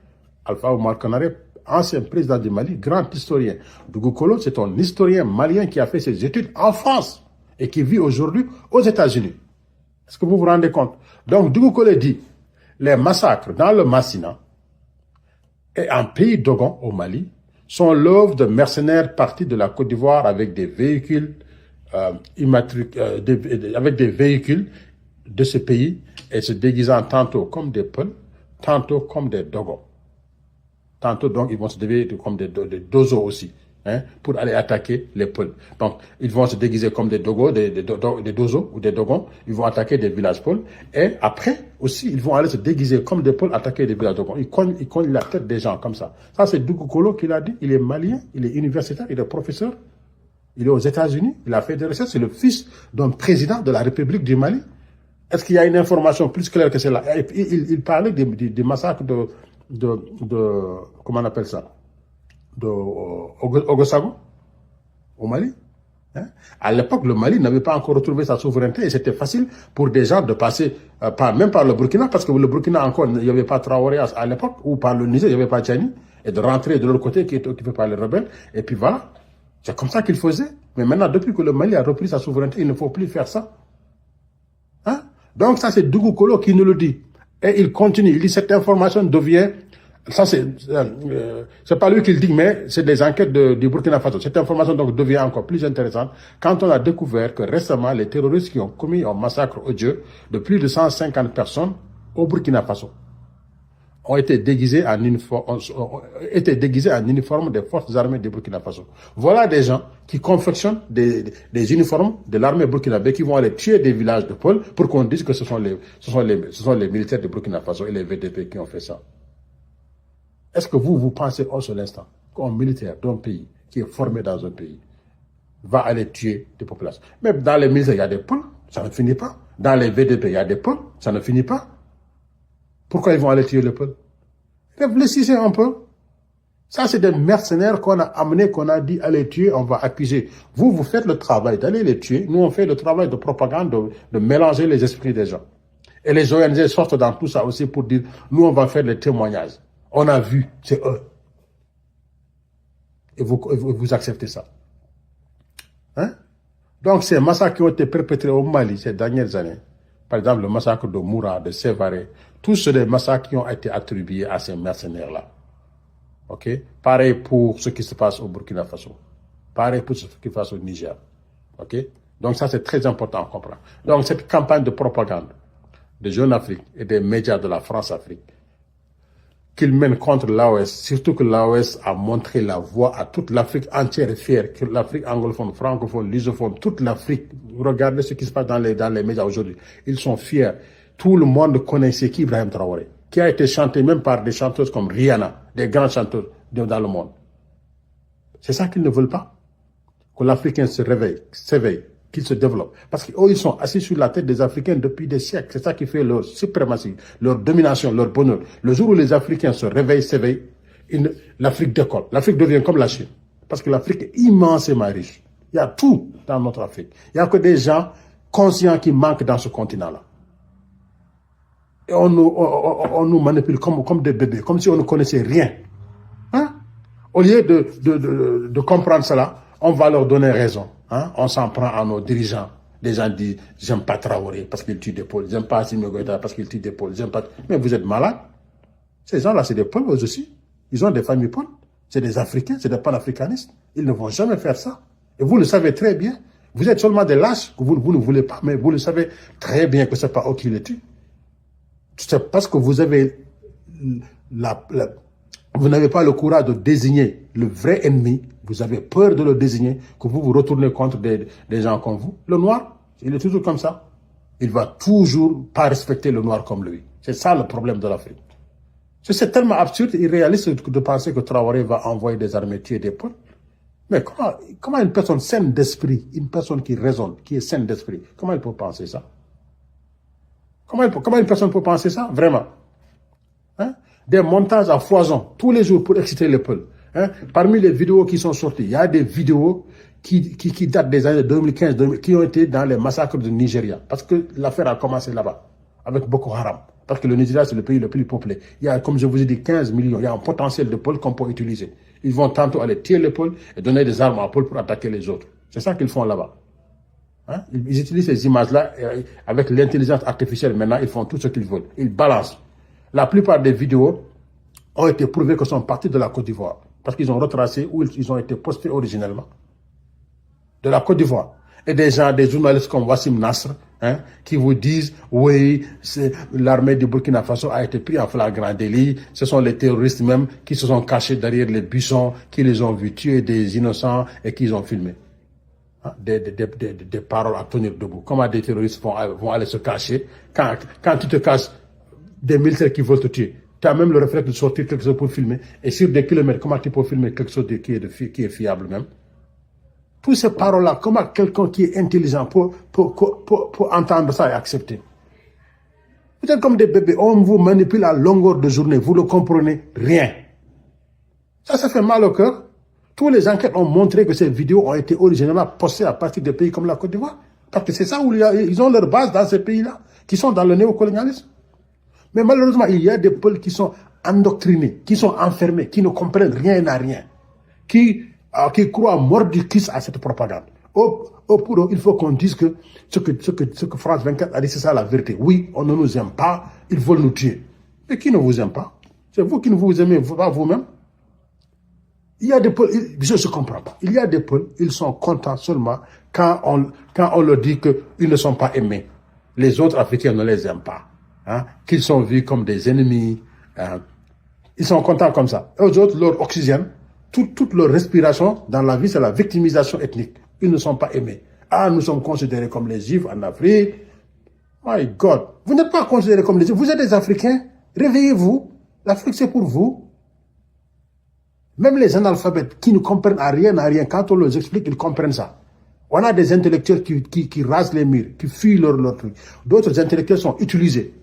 Alpha Oumar Konaré, ancien président du Mali, grand historien. Dugukolo, c'est un historien malien qui a fait ses études en France et qui vit aujourd'hui aux États-Unis. Est-ce que vous vous rendez compte? Donc, Dugukolo dit, les massacres dans le Massina et en pays Dogon, au Mali, sont l'œuvre de mercenaires partis de la Côte d'Ivoire avec des véhicules avec des véhicules de ce pays et se déguisant tantôt comme des Peuls, tantôt comme des Dogons. Tantôt, donc, ils vont se déguiser comme des Dozo aussi, hein, pour aller attaquer les Peuls. Donc, ils vont se déguiser comme des Dogos, des Dozo ou des Dogons. Ils vont attaquer des villages Peuls. Et après, aussi, ils vont aller se déguiser comme des Peuls, attaquer des villages Dogons. Ils cognent la tête des gens comme ça. Ça, c'est Dugukolo qui l'a dit. Il est malien, il est universitaire, il est professeur. Il est aux États-Unis, il a fait des recherches, c'est le fils d'un président de la République du Mali. Est-ce qu'il y a une information plus claire que celle-là? Il parlait des massacres comment on appelle ça? Ogosago, au Mali. Hein? À l'époque, le Mali n'avait pas encore retrouvé sa souveraineté et c'était facile pour des gens de passer, même par le Burkina, parce que le Burkina encore, il n'y avait pas Traoré à l'époque, ou par le Niger, il n'y avait pas Tchani, et de rentrer de l'autre côté qui est occupé par les rebelles, et puis voilà. C'est comme ça qu'il faisait. Mais maintenant, depuis que le Mali a repris sa souveraineté, il ne faut plus faire ça. Hein? Donc ça, c'est Dugukolo qui nous le dit. Et il continue. Il dit cette information devient... Ça, c'est pas lui qui le dit, mais c'est des enquêtes du Burkina Faso. Cette information donc devient encore plus intéressante quand on a découvert que récemment, les terroristes qui ont commis un massacre odieux de plus de 150 personnes au Burkina Faso ont été déguisés en uniforme des forces armées du Burkina Faso. Voilà des gens qui confectionnent des uniformes de l'armée burkinabé qui vont aller tuer des villages de Peuls pour qu'on dise que ce sont les militaires du Burkina Faso et les VDP qui ont fait ça. Est-ce que vous pensez au seul instant qu'un militaire d'un pays qui est formé dans un pays va aller tuer des populations? Même dans les militaires, il y a des Peuls, ça ne finit pas. Dans les VDP, il y a des Peuls, ça ne finit pas. Pourquoi ils vont aller tuer le peuple? Réfléchissez un peu. Ça, c'est des mercenaires qu'on a amenés, qu'on a dit allez tuer, on va accuser. Vous faites le travail d'aller les tuer. Nous, on fait le travail de propagande, de mélanger les esprits des gens. Et les ONG sortent dans tout ça aussi pour dire, nous, on va faire les témoignages. On a vu, c'est eux. Et vous acceptez ça. Hein? Donc, ces massacres qui ont été perpétrés au Mali ces dernières années, par exemple, le massacre de Moura, de Sévaré, tous sont des massacres qui ont été attribués à ces mercenaires-là. Ok? Pareil pour ce qui se passe au Burkina Faso. Pareil pour ce qui se passe au Niger. Ok? Donc ça, c'est très important à comprendre. Donc cette campagne de propagande de Jeune Afrique et des médias de la France-Afrique qu'ils mènent contre l'AOS, surtout que l'AOS a montré la voie à toute l'Afrique entière et fière, que l'Afrique anglophone, francophone, lusophone, toute l'Afrique. Regardez ce qui se passe dans les médias aujourd'hui. Ils sont fiers. Tout le monde connaît c'est qui Ibrahim Traoré, qui a été chanté même par des chanteuses comme Rihanna, des grands chanteurs dans le monde. C'est ça qu'ils ne veulent pas. Que l'Africain se réveille, s'éveille, qu'il se développe. Parce qu'eux, ils sont assis sur la tête des Africains depuis des siècles. C'est ça qui fait leur suprématie, leur domination, leur bonheur. Le jour où les Africains se réveillent, s'éveillent, l'Afrique décolle. L'Afrique devient comme la Chine. Parce que l'Afrique est immensément riche. Il y a tout dans notre Afrique. Il n'y a que des gens conscients qui manquent dans ce continent-là. Et on nous manipule comme des bébés, comme si on ne connaissait rien. Hein? Au lieu de comprendre cela, on va leur donner raison. Hein? On s'en prend à nos dirigeants. Des gens disent, j'aime pas Traoré parce qu'il tue des Peuls, j'aime pas Assimi Goïta parce qu'il tue des Peuls, j'aime pas... Mais vous êtes malades. Ces gens-là, c'est des Peuls eux aussi. Ils ont des familles Peuls. C'est des Africains, c'est des panafricanistes. Ils ne vont jamais faire ça. Et vous le savez très bien. Vous êtes seulement des lâches que vous ne voulez pas, mais vous le savez très bien que c'est pas eux qui les tuent. C'est parce que vous avez vous n'avez pas le courage de désigner le vrai ennemi, vous avez peur de le désigner, que vous vous retournez contre des gens comme vous. Le noir, il est toujours comme ça. Il va toujours pas respecter le noir comme lui. C'est ça le problème de l'Afrique. C'est tellement absurde et irréaliste de penser que Traoré va envoyer des armées tuer des peuples. Mais comment une personne saine d'esprit, une personne qui raisonne, qui est saine d'esprit, comment elle peut penser ça? Comment une personne peut penser ça? Vraiment. Hein? Des montages à foison, tous les jours pour exciter le peuple. Hein? Parmi les vidéos qui sont sorties, il y a des vidéos qui datent des années 2015, qui ont été dans les massacres du Nigeria. Parce que l'affaire a commencé là-bas, avec Boko Haram. Parce que le Nigeria, c'est le pays le plus peuplé. Il y a, comme je vous ai dit, 15 millions. Il y a un potentiel de peuple qu'on peut utiliser. Ils vont tantôt aller tuer le peuple et donner des armes à peuple pour attaquer les autres. C'est ça qu'ils font là-bas. Hein? Ils utilisent ces images-là avec l'intelligence artificielle. Maintenant, ils font tout ce qu'ils veulent. Ils balancent. La plupart des vidéos ont été prouvées que sont parties de la Côte d'Ivoire. Parce qu'ils ont retracé où ils ont été postés originellement. De la Côte d'Ivoire. Et des journalistes comme Wassim Nasr, hein, qui vous disent, oui, l'armée du Burkina Faso a été prise en flagrant délit. Ce sont les terroristes même qui se sont cachés derrière les buissons, qui les ont vus tuer des innocents et qui les ont filmés. Hein, des paroles à tenir debout. Comment des terroristes vont aller se cacher quand tu te caches des militaires qui veulent te tuer? Tu as même le réflexe de sortir quelque chose pour filmer. Et sur des kilomètres, comment tu peux filmer quelque chose qui est fiable même? Toutes ces paroles-là, comment quelqu'un qui est intelligent peut entendre ça et accepter? Vous êtes comme des bébés, on vous manipule à longueur de journée, vous ne comprenez rien. Ça fait mal au cœur. Tous les enquêtes ont montré que ces vidéos ont été originellement postées à partir des pays comme la Côte d'Ivoire. Parce que c'est ça où ils ont leur base dans ces pays-là, qui sont dans le néocolonialisme. Mais malheureusement, il y a des peuples qui sont endoctrinés, qui sont enfermés, qui ne comprennent rien à rien, qui croient mordicus à cette propagande. Pour eux, il faut qu'on dise que ce que France 24 a dit, c'est ça la vérité. Oui, on ne nous aime pas, ils veulent nous tuer. Mais qui ne vous aime pas? C'est vous qui ne vous aimez pas vous-même. Il y a des peuples, je ne comprends pas. Il y a des peuples, ils sont contents seulement quand on leur dit qu'ils ne sont pas aimés. Les autres Africains ne les aiment pas. Hein? Qu'ils sont vus comme des ennemis. Hein? Ils sont contents comme ça. Et aux autres, leur oxygène, toute leur respiration dans la vie, c'est la victimisation ethnique. Ils ne sont pas aimés. Ah, nous sommes considérés comme les Juifs en Afrique. My God. Vous n'êtes pas considérés comme les Juifs. Vous êtes des Africains. Réveillez-vous. L'Afrique, c'est pour vous. Même les analphabètes qui ne comprennent à rien, quand on leur explique, ils comprennent ça. On a des intellectuels qui rasent les murs, qui fuient leur truc. D'autres intellectuels sont utilisés.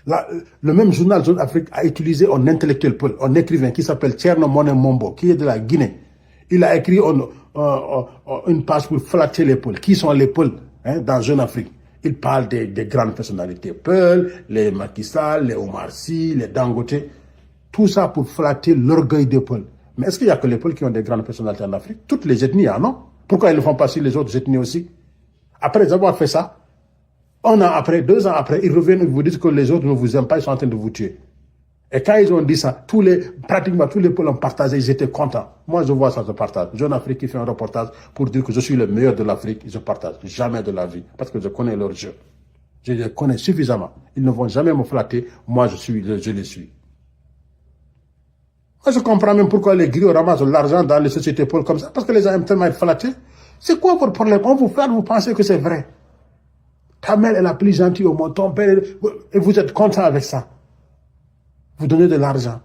Le même journal Zone Afrique a utilisé un intellectuel, un écrivain qui s'appelle Thierno Monet Mombo, qui est de la Guinée. Il a écrit une page pour flatter les Peuls. Qui sont les Peuls dans Jeune Afrique? Il parle des grandes personnalités Peuls, les Macky Sall, les Omar Sy, les Dangote. Tout ça pour flatter l'orgueil des Peuls. Mais est-ce qu'il n'y a que les Peuls qui ont des grandes personnalités en Afrique? Toutes les ethnies, non? Pourquoi ils ne font pas sur les autres ethnies aussi? Après avoir fait ça, 1 an après, 2 ans après, ils reviennent et vous disent que les autres ne vous aiment pas, ils sont en train de vous tuer. Et quand ils ont dit ça, pratiquement tous les Peuls ont partagé, ils étaient contents. Moi, je vois ça, je partage. Jeune Afrique qui fait un reportage pour dire que je suis le meilleur de l'Afrique, je partage. Jamais de la vie. Parce que je connais leur jeu. Je les connais suffisamment. Ils ne vont jamais me flatter. Moi, je les suis. Moi, je comprends même pourquoi les griots ramassent l'argent dans les sociétés Peuls comme ça. Parce que les gens aiment tellement être flattés. C'est quoi votre problème? On vous fait, vous pensez que c'est vrai. Ta mère est la plus gentille au monde, ton père, et vous êtes content avec ça. Vous donnez de l'argent.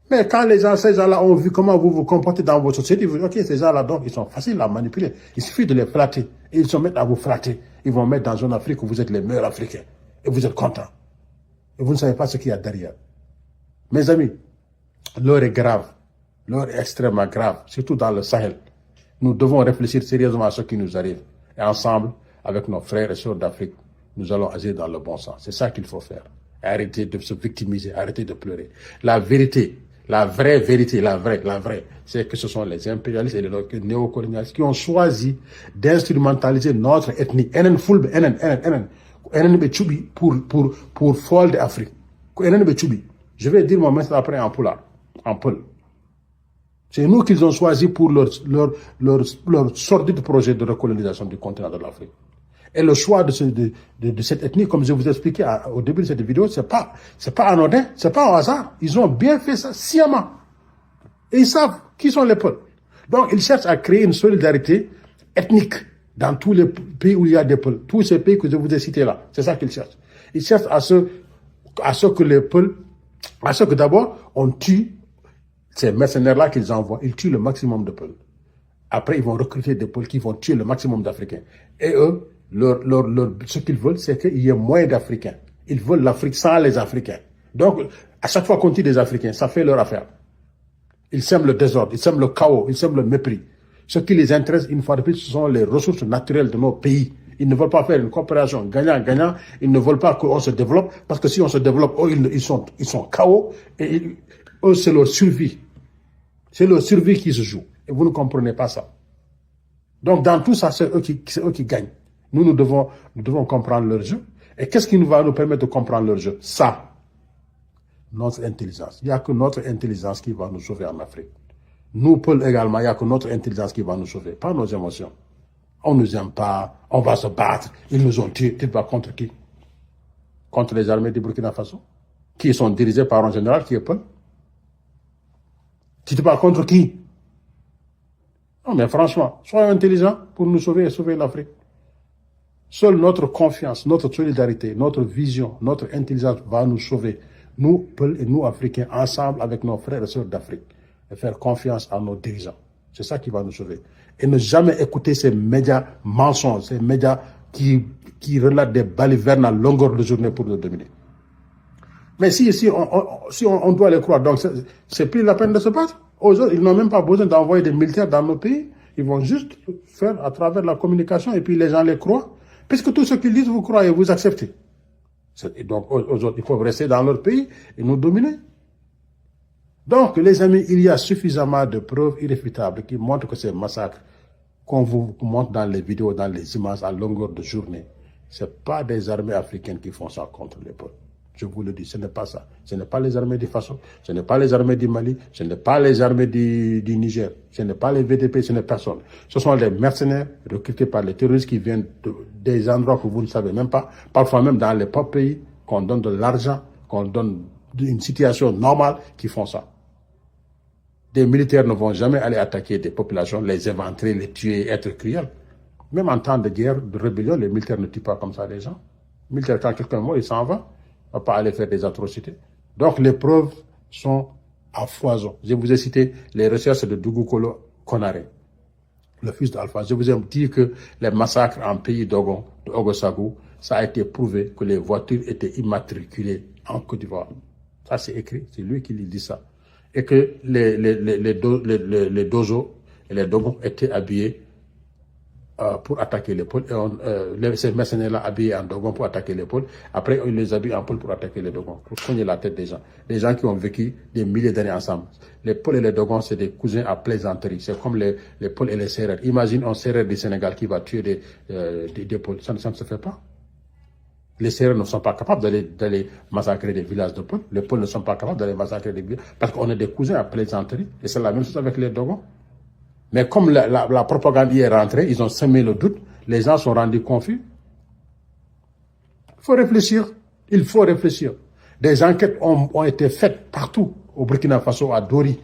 Mais quand ces gens-là ont vu comment vous vous comportez dans votre société, ils vous disent, ok, ces gens-là, donc, ils sont faciles à manipuler. Il suffit de les flatter. Et ils se mettent à vous flatter. Ils vont mettre dans une Afrique où vous êtes les meilleurs Africains. Et vous êtes contents. Et vous ne savez pas ce qu'il y a derrière. Mes amis, l'heure est grave. L'heure est extrêmement grave, surtout dans le Sahel. Nous devons réfléchir sérieusement à ce qui nous arrive. Et ensemble, avec nos frères et sœurs d'Afrique, nous allons agir dans le bon sens. C'est ça qu'il faut faire. Arrêtez de se victimiser, arrêtez de pleurer. La vérité, la vraie vérité, la vraie, c'est que ce sont les impérialistes et les néocolonialistes qui ont choisi d'instrumentaliser notre ethnie. Pour folle d'Afrique. Je vais dire mon message après en Peul. C'est nous qu'ils ont choisi pour leur sordide projet de recolonisation du continent de l'Afrique. Et le choix de cette ethnie, comme je vous ai expliqué au début de cette vidéo, c'est pas anodin, c'est pas un hasard. Ils ont bien fait ça sciemment. Et ils savent qui sont les peuples. Donc, ils cherchent à créer une solidarité ethnique dans tous les pays où il y a des peuples. Tous ces pays que je vous ai cités là. C'est ça qu'ils cherchent. Ils cherchent à ce que les peuples, à ce que d'abord, on tue ces mercenaires-là qu'ils envoient. Ils tuent le maximum de peuples. Après, ils vont recruter des pôles qui vont tuer le maximum d'Africains. Et eux, ce qu'ils veulent, c'est qu'il y ait moins d'Africains. Ils veulent l'Afrique sans les Africains. Donc, à chaque fois qu'on tue des Africains, ça fait leur affaire. Ils sèment le désordre, ils sèment le chaos, ils sèment le mépris. Ce qui les intéresse, une fois de plus, ce sont les ressources naturelles de nos pays. Ils ne veulent pas faire une coopération gagnant-gagnant. Ils ne veulent pas qu'on se développe, parce que si on se développe, eux, ils sont chaos, et eux, c'est leur survie. C'est leur survie qui se joue. Et vous ne comprenez pas ça. Donc, dans tout ça, c'est eux qui gagnent. Nous devons comprendre leur jeu. Et qu'est-ce qui va nous permettre de comprendre leur jeu? Ça. Notre intelligence. Il n'y a que notre intelligence qui va nous sauver en Afrique. Nous, Paul, également, il n'y a que notre intelligence qui va nous sauver, pas nos émotions. On ne nous aime pas, on va se battre, ils nous ont tués. Tu te bats contre qui? Contre les armées du Burkina Faso, qui sont dirigées par un général qui est Paul. Tu te bats contre qui? Non, mais franchement, soyons intelligents pour nous sauver et sauver l'Afrique. Seule notre confiance, notre solidarité, notre vision, notre intelligence va nous sauver. Nous, Peul et nous, Africains, ensemble avec nos frères et sœurs d'Afrique, et faire confiance à nos dirigeants. C'est ça qui va nous sauver. Et ne jamais écouter ces médias mensonges, ces médias qui relatent des balivernes à longueur de journée pour nous dominer. Mais si on doit les croire, donc c'est plus la peine de se battre. Ils n'ont même pas besoin d'envoyer des militaires dans nos pays. Ils vont juste faire à travers la communication et puis les gens les croient. Puisque tout ce qu'ils disent, vous croyez, vous acceptez. Et donc, aux autres, ils peuvent rester dans leur pays et nous dominer. Donc, les amis, il y a suffisamment de preuves irréfutables qui montrent que ces massacres qu'on vous montre dans les vidéos, dans les images à longueur de journée, ce n'est pas des armées africaines qui font ça contre les peuples. Je vous le dis, ce n'est pas ça. Ce n'est pas les armées du Faso, ce n'est pas les armées du Mali, ce n'est pas les armées du Niger, ce n'est pas les VDP, ce n'est personne. Ce sont des mercenaires recrutés par les terroristes qui viennent des endroits que vous ne savez même pas, parfois même dans les propres pays, qu'on donne de l'argent, qu'on donne une situation normale, qui font ça. Des militaires ne vont jamais aller attaquer des populations, les éventrer, les tuer, être cruels. Même en temps de guerre, de rébellion, les militaires ne tuent pas comme ça les gens. Les militaires, quand quelqu'un meurt, il s'en va. On ne va pas aller faire des atrocités. Donc les preuves sont à foison. Je vous ai cité les recherches de Dougou Konaré, le fils d'Alpha. Je vous ai dit que les massacres en pays d'Ogon, de Ogosagou, ça a été prouvé que les voitures étaient immatriculées en Côte d'Ivoire. Ça c'est écrit, c'est lui qui dit ça. Et que les dozos et les dogons étaient habillés pour attaquer les pôles. Ces mercenaires-là habillés en dogon pour attaquer les pôles. Après, ils les habillent en pôle pour attaquer les dogons, pour cogner la tête des gens. Des gens qui ont vécu des milliers d'années ensemble. Les pôles et les dogons, c'est des cousins à plaisanterie. C'est comme les pôles et les sérères. Imagine un sérère du Sénégal qui va tuer des pôles. Ça ne se fait pas. Les sérères ne sont pas capables d'aller massacrer des villages de pôles. Les pôles ne sont pas capables d'aller massacrer des villages. Parce qu'on est des cousins à plaisanterie. Et c'est la même chose avec les dogons. Mais comme la propagande y est rentrée, ils ont semé le doute, les gens sont rendus confus. Il faut réfléchir. Il faut réfléchir. Des enquêtes ont été faites partout, au Burkina Faso, à Dori,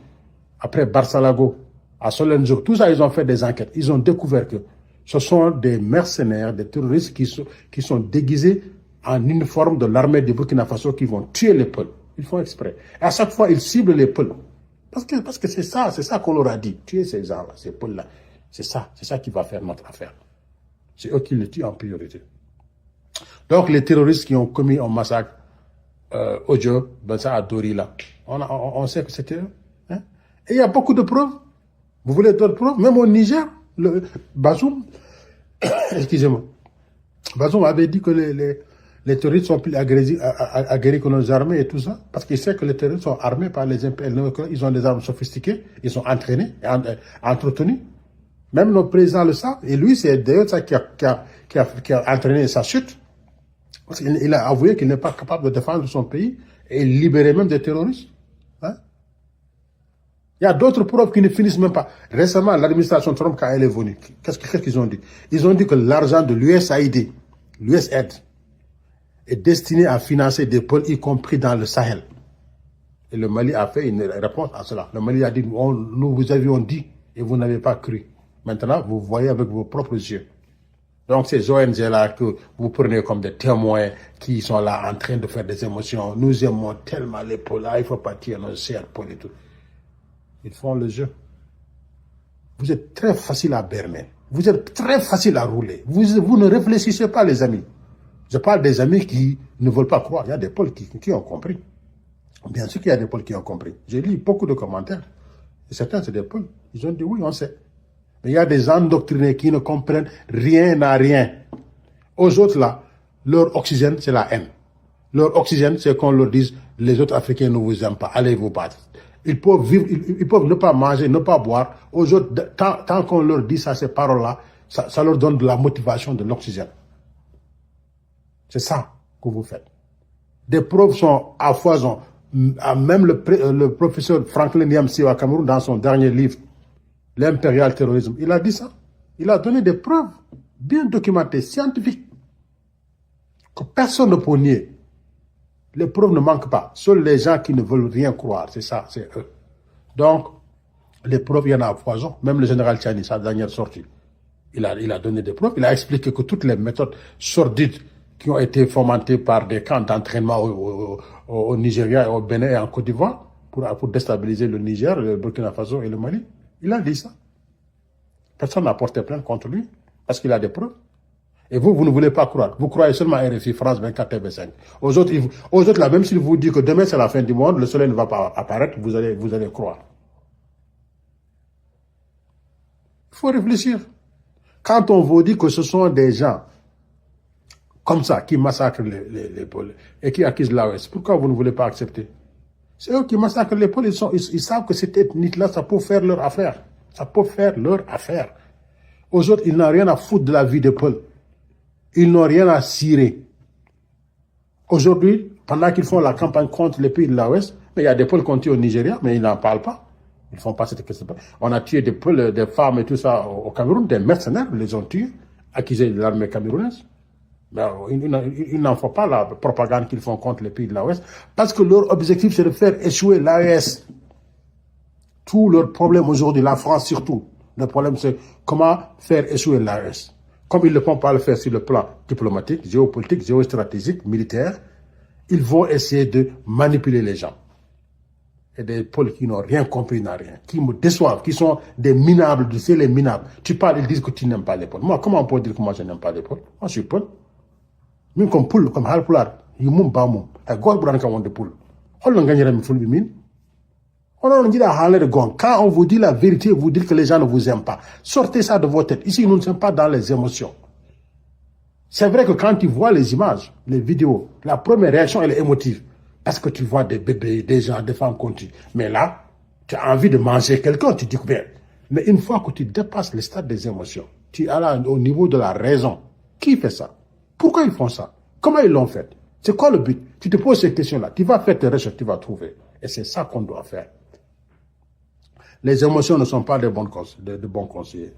après Barsalago, à Solenzo. Tout ça, ils ont fait des enquêtes. Ils ont découvert que ce sont des mercenaires, des terroristes qui sont déguisés en uniforme de l'armée du Burkina Faso qui vont tuer les peuples. Ils font exprès. Et à chaque fois, ils ciblent les peuples. Parce que c'est ça qu'on leur a dit. Tuer ces gens-là, ces peuples-là. C'est ça qui va faire notre affaire. C'est eux qui le tuent en priorité. Donc, les terroristes qui ont commis un massacre Ojo, ben ça à Dori là, on sait que c'était eux. Hein? Et il y a beaucoup de preuves. Vous voulez d'autres preuves? Même au Niger, Bazoum, excusez-moi, Bazoum avait dit que les terroristes sont plus aguerris que nos armées et tout ça, parce qu'il sait que les terroristes sont armés par les impériaux, ils ont des armes sophistiquées, ils sont entraînés, entretenus. Même notre président le sait, et lui, c'est d'ailleurs ça qui a entraîné sa chute. Parce qu'il a avoué qu'il n'est pas capable de défendre son pays et libérer même des terroristes. Hein? Il y a d'autres preuves qui ne finissent même pas. Récemment, l'administration Trump, quand elle est venue, qu'est-ce qu'ils ont dit? Ils ont dit que l'argent de l'USAID, l'USAID, est destiné à financer des pôles, y compris dans le Sahel. Et le Mali a fait une réponse à cela. Le Mali a dit, nous vous avions dit, et vous n'avez pas cru. Maintenant, vous voyez avec vos propres yeux. Donc, ces ONG-là que vous prenez comme des témoins qui sont là en train de faire des émotions. Nous aimons tellement les pôles là, il ne faut pas tirer nos chers pôles et tout. Ils font le jeu. Vous êtes très facile à berner. Vous êtes très facile à rouler. Vous ne réfléchissez pas, les amis. Je parle des amis qui ne veulent pas croire. Il y a des pôles qui ont compris. Bien sûr qu'il y a des pôles qui ont compris. J'ai lu beaucoup de commentaires. Et certains, c'est des pôles. Ils ont dit oui, on sait. Mais il y a des endoctrinés qui ne comprennent rien à rien. Aux autres, là, leur oxygène, c'est la haine. Leur oxygène, c'est qu'on leur dise, les autres Africains ne vous aiment pas, allez vous battre. Ils peuvent vivre, ils peuvent ne pas manger, ne pas boire. Aux autres, tant qu'on leur dit ça, ces paroles-là, ça leur donne de la motivation, de l'oxygène. C'est ça que vous faites. Des preuves sont à foison. Même le professeur Franklin Yamsi au Cameroun, dans son dernier livre, L'impérial terrorisme, il a dit ça. Il a donné des preuves bien documentées, scientifiques, que personne ne peut nier. Les preuves ne manquent pas. Seuls les gens qui ne veulent rien croire, c'est ça, c'est eux. Donc, les preuves, il y en a à foison. Même le général Tchani, sa dernière sortie, il a donné des preuves. Il a expliqué que toutes les méthodes sordides qui ont été fomentées par des camps d'entraînement au Nigeria, au Bénin et en Côte d'Ivoire, pour déstabiliser le Niger, le Burkina Faso et le Mali, il a dit ça. Personne n'a porté plainte contre lui, parce qu'il a des preuves. Et vous ne voulez pas croire. Vous croyez seulement à RFI, France 24, TV5. Aux autres, là, même s'ils vous disent que demain c'est la fin du monde, le soleil ne va pas apparaître, vous allez croire. Il faut réfléchir. Quand on vous dit que ce sont des gens comme ça qui massacrent les pôles et qui accusent l'AOS, pourquoi vous ne voulez pas accepter? C'est eux qui massacrent les pôles. Ils savent que cette ethnie-là, ça peut faire leur affaire. Ça peut faire leur affaire. Aux autres, ils n'ont rien à foutre de la vie des pôles. Ils n'ont rien à cirer. Aujourd'hui, pendant qu'ils font la campagne contre les pays de l'Ouest, mais il y a des pôles qu'on tue au Nigeria, mais ils n'en parlent pas. Ils ne font pas cette question. On a tué des pôles, des femmes et tout ça au Cameroun, des mercenaires, ils les ont tués, accusés de l'armée camerounaise. Mais ils n'en font pas la propagande qu'ils font contre les pays de l'Ouest, parce que leur objectif, c'est de faire échouer l'AES. Tout leur problème aujourd'hui, la France surtout, le problème c'est comment faire échouer l'AES. Comme ils ne vont pas le faire sur le plan diplomatique, géopolitique, géostratégique, militaire, ils vont essayer de manipuler les gens. Et des pôles qui n'ont rien compris, qui me déçoivent, qui sont des minables, c'est les minables. Tu parles, ils disent que tu n'aimes pas les pôles. Moi, comment on peut dire que moi je n'aime pas les pôles? Moi, je suis pôle. Même comme poule, comme halpular, il moum ba moum. Et gol bran ka wonde poule. Hol nga ñere mi fulbi min. Quand on vous dit la vérité, vous dites que les gens ne vous aiment pas. Sortez ça de vos têtes. Ici, nous ne sommes pas dans les émotions. C'est vrai que quand tu vois les images, les vidéos, la première réaction, elle est émotive. Parce que tu vois des bébés, des gens, des femmes contre. Mais là, tu as envie de manger quelqu'un, tu dis que bien. Mais une fois que tu dépasses le stade des émotions, tu es là au niveau de la raison. Qui fait ça? Pourquoi ils font ça? Comment ils l'ont fait? C'est quoi le but? Tu te poses ces questions-là. Tu vas faire tes recherches, tu vas trouver. Et c'est ça qu'on doit faire. Les émotions ne sont pas de bons conseillers.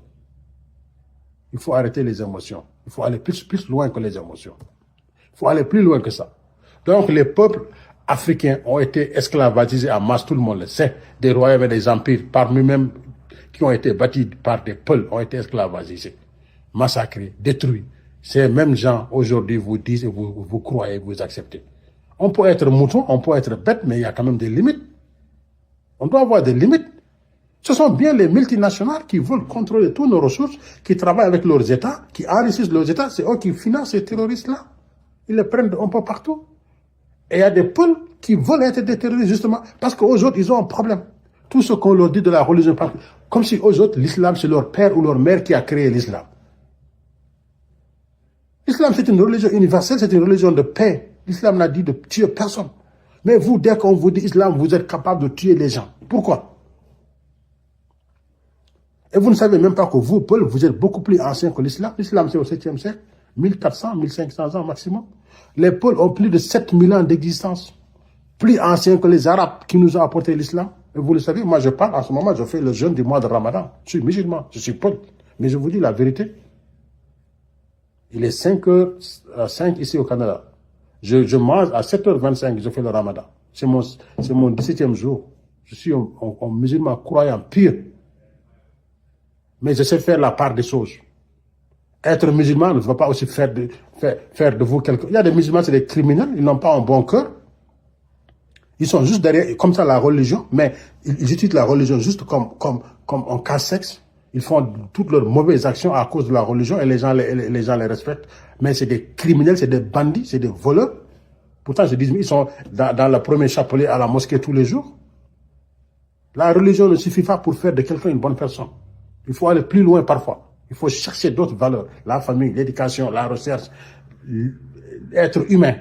Il faut arrêter les émotions. Il faut aller plus loin que les émotions. Il faut aller plus loin que ça. Donc les peuples africains ont été esclavagisés en masse, tout le monde le sait. Des royaumes et des empires, parmi même qui ont été bâtis par des peuples, ont été esclavagisés, massacrés, détruits. Ces mêmes gens aujourd'hui vous disent et vous croyez, vous acceptez. On peut être mouton, on peut être bête, mais il y a quand même des limites. On doit avoir des limites. Ce sont bien les multinationales qui veulent contrôler toutes nos ressources, qui travaillent avec leurs États, qui enrichissent leurs États. C'est eux qui financent ces terroristes-là. Ils les prennent un peu partout. Et il y a des peuples qui veulent être des terroristes justement parce qu'aux autres, ils ont un problème. Tout ce qu'on leur dit de la religion, comme si aux autres, l'islam, c'est leur père ou leur mère qui a créé l'islam. L'islam, c'est une religion universelle, c'est une religion de paix. L'islam n'a dit de tuer personne. Mais vous, dès qu'on vous dit islam, vous êtes capable de tuer les gens. Pourquoi? Et vous ne savez même pas que vous, Paul, vous êtes beaucoup plus ancien que l'islam. L'islam, c'est au 7e siècle, 1400, 1500 ans maximum. Les Peuls ont plus de 7000 ans d'existence. Plus anciens que les Arabes qui nous ont apporté l'islam. Et vous le savez, moi je parle en ce moment, je fais le jeûne du mois de Ramadan. Je suis musulman, je suis Paul. Mais je vous dis la vérité. Il est 5h05 ici au Canada. Je mange à 7h25, je fais le Ramadan. C'est mon 17e jour. Je suis un musulman croyant pire. Mais je sais faire la part des choses. Être musulman ne va pas aussi faire de vous quelqu'un. Il y a des musulmans, c'est des criminels, ils n'ont pas un bon cœur. Ils sont juste derrière, comme ça, la religion, mais ils utilisent la religion juste comme un casse-sexe. Ils font toutes leurs mauvaises actions à cause de la religion et les gens les respectent. Mais c'est des criminels, c'est des bandits, c'est des voleurs. Pourtant, je dis, ils sont dans le premier chapelet à la mosquée tous les jours. La religion ne suffit pas pour faire de quelqu'un une bonne personne. Il faut aller plus loin parfois. Il faut chercher d'autres valeurs. La famille, l'éducation, la recherche, être humain.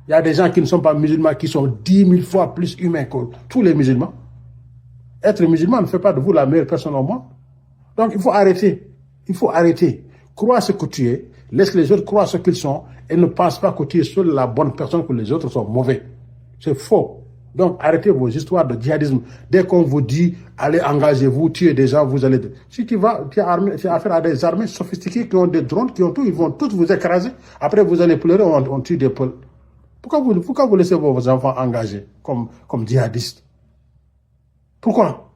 Il y a des gens qui ne sont pas musulmans, qui sont 10 000 fois plus humains que tous les musulmans. Être musulman ne fait pas de vous la meilleure personne au monde. Donc, il faut arrêter. Il faut arrêter. Crois ce que tu es. Laisse les autres croire ce qu'ils sont. Et ne pense pas que tu es seul la bonne personne, que les autres sont mauvais. C'est faux. Donc, arrêtez vos histoires de djihadisme. Dès qu'on vous dit, allez, engagez-vous, tuez des gens, vous allez... Si tu as affaire à des armées sophistiquées qui ont des drones, qui ont tout, ils vont tous vous écraser. Après, vous allez pleurer, on tue des peuples. Pourquoi vous laissez vos enfants engagés comme djihadistes? Pourquoi?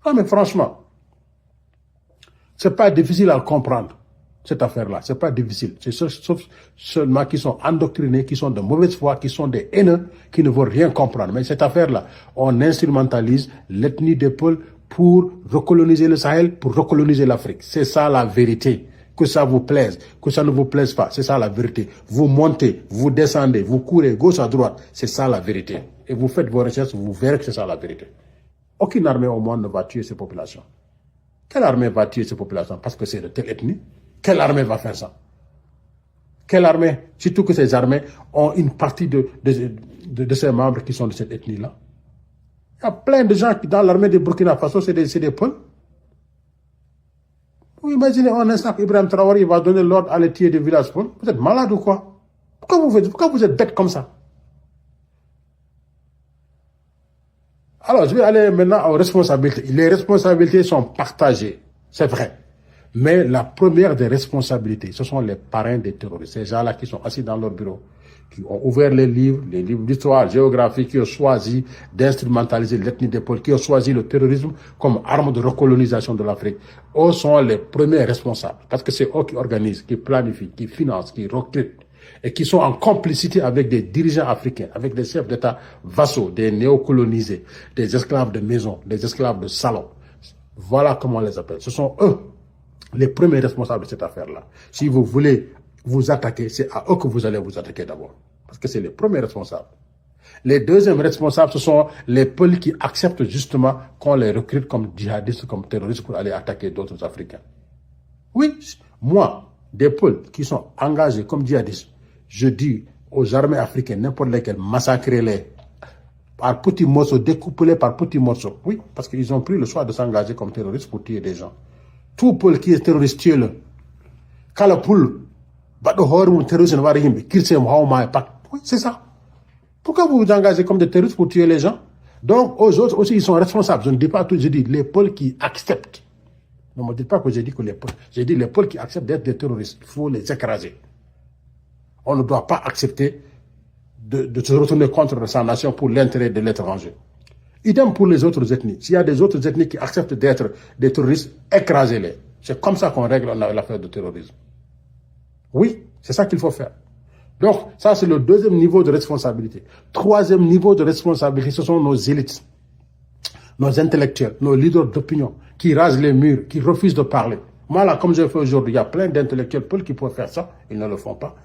Ah, mais franchement, c'est pas difficile à comprendre, cette affaire-là. C'est pas difficile. C'est sauf seulement qui sont endoctrinés, qui sont de mauvaise foi, qui sont des haineux, qui ne veulent rien comprendre. Mais cette affaire-là, on instrumentalise l'ethnie des peuples pour recoloniser le Sahel, pour recoloniser l'Afrique. C'est ça la vérité. Que ça vous plaise, que ça ne vous plaise pas, c'est ça la vérité. Vous montez, vous descendez, vous courez gauche à droite, c'est ça la vérité. Et vous faites vos recherches, vous verrez que c'est ça la vérité. Aucune armée au monde ne va tuer ces populations. Quelle armée va tuer ces populations parce que c'est de telle ethnie? Quelle armée va faire ça? Quelle armée? Surtout que ces armées ont une partie de ces membres qui sont de cette ethnie-là. Il y a plein de gens qui dans l'armée de Burkina Faso, c'est des Peuls. Vous imaginez un instant qu'Ibrahim Traoré va donner l'ordre à les tuer des villages Peuls? Vous êtes malade ou quoi? Pourquoi vous êtes bête comme ça? Alors, je vais aller maintenant aux responsabilités. Les responsabilités sont partagées, c'est vrai. Mais la première des responsabilités, ce sont les parrains des terroristes. Ces gens-là qui sont assis dans leur bureau, qui ont ouvert les livres d'histoire, géographie, qui ont choisi d'instrumentaliser l'ethnie des peuples, qui ont choisi le terrorisme comme arme de recolonisation de l'Afrique. Eux sont les premiers responsables. Parce que c'est eux qui organisent, qui planifient, qui financent, qui recrutent. Et qui sont en complicité avec des dirigeants africains, avec des chefs d'État vassaux, des néocolonisés, des esclaves de maison, des esclaves de salon. Voilà comment on les appelle. Ce sont eux les premiers responsables de cette affaire-là. Si vous voulez vous attaquer, c'est à eux que vous allez vous attaquer d'abord. Parce que c'est les premiers responsables. Les deuxièmes responsables, ce sont les peuples qui acceptent justement qu'on les recrute comme djihadistes, comme terroristes pour aller attaquer d'autres Africains. Oui, moi, des peuples qui sont engagés comme djihadistes, je dis aux armées africaines, n'importe lesquelles, massacrez-les par petits morceaux, découpez-les par petits morceaux. Oui, parce qu'ils ont pris le choix de s'engager comme terroristes pour tuer des gens. Tout peuple qui est terroriste, tuez-le. Kalapul, terroriste, oui, c'est ça. Pourquoi vous vous engagez comme des terroristes pour tuer les gens? Donc, aux autres aussi, ils sont responsables. Je ne dis pas tout, je dis les peuples qui acceptent. Ne me dites pas que j'ai dit que les peuples. J'ai dit les peuples qui acceptent d'être des terroristes. Il faut les écraser. On ne doit pas accepter de se retourner contre sa nation pour l'intérêt de l'étranger. Idem pour les autres ethnies. S'il y a des autres ethnies qui acceptent d'être des terroristes, écrasez-les. C'est comme ça qu'on règle l'affaire de terrorisme. Oui, c'est ça qu'il faut faire. Donc, ça c'est le deuxième niveau de responsabilité. Troisième niveau de responsabilité, ce sont nos élites, nos intellectuels, nos leaders d'opinion, qui rasent les murs, qui refusent de parler. Moi là, comme je le fais aujourd'hui, il y a plein d'intellectuels qui pourraient faire ça, ils ne le font pas.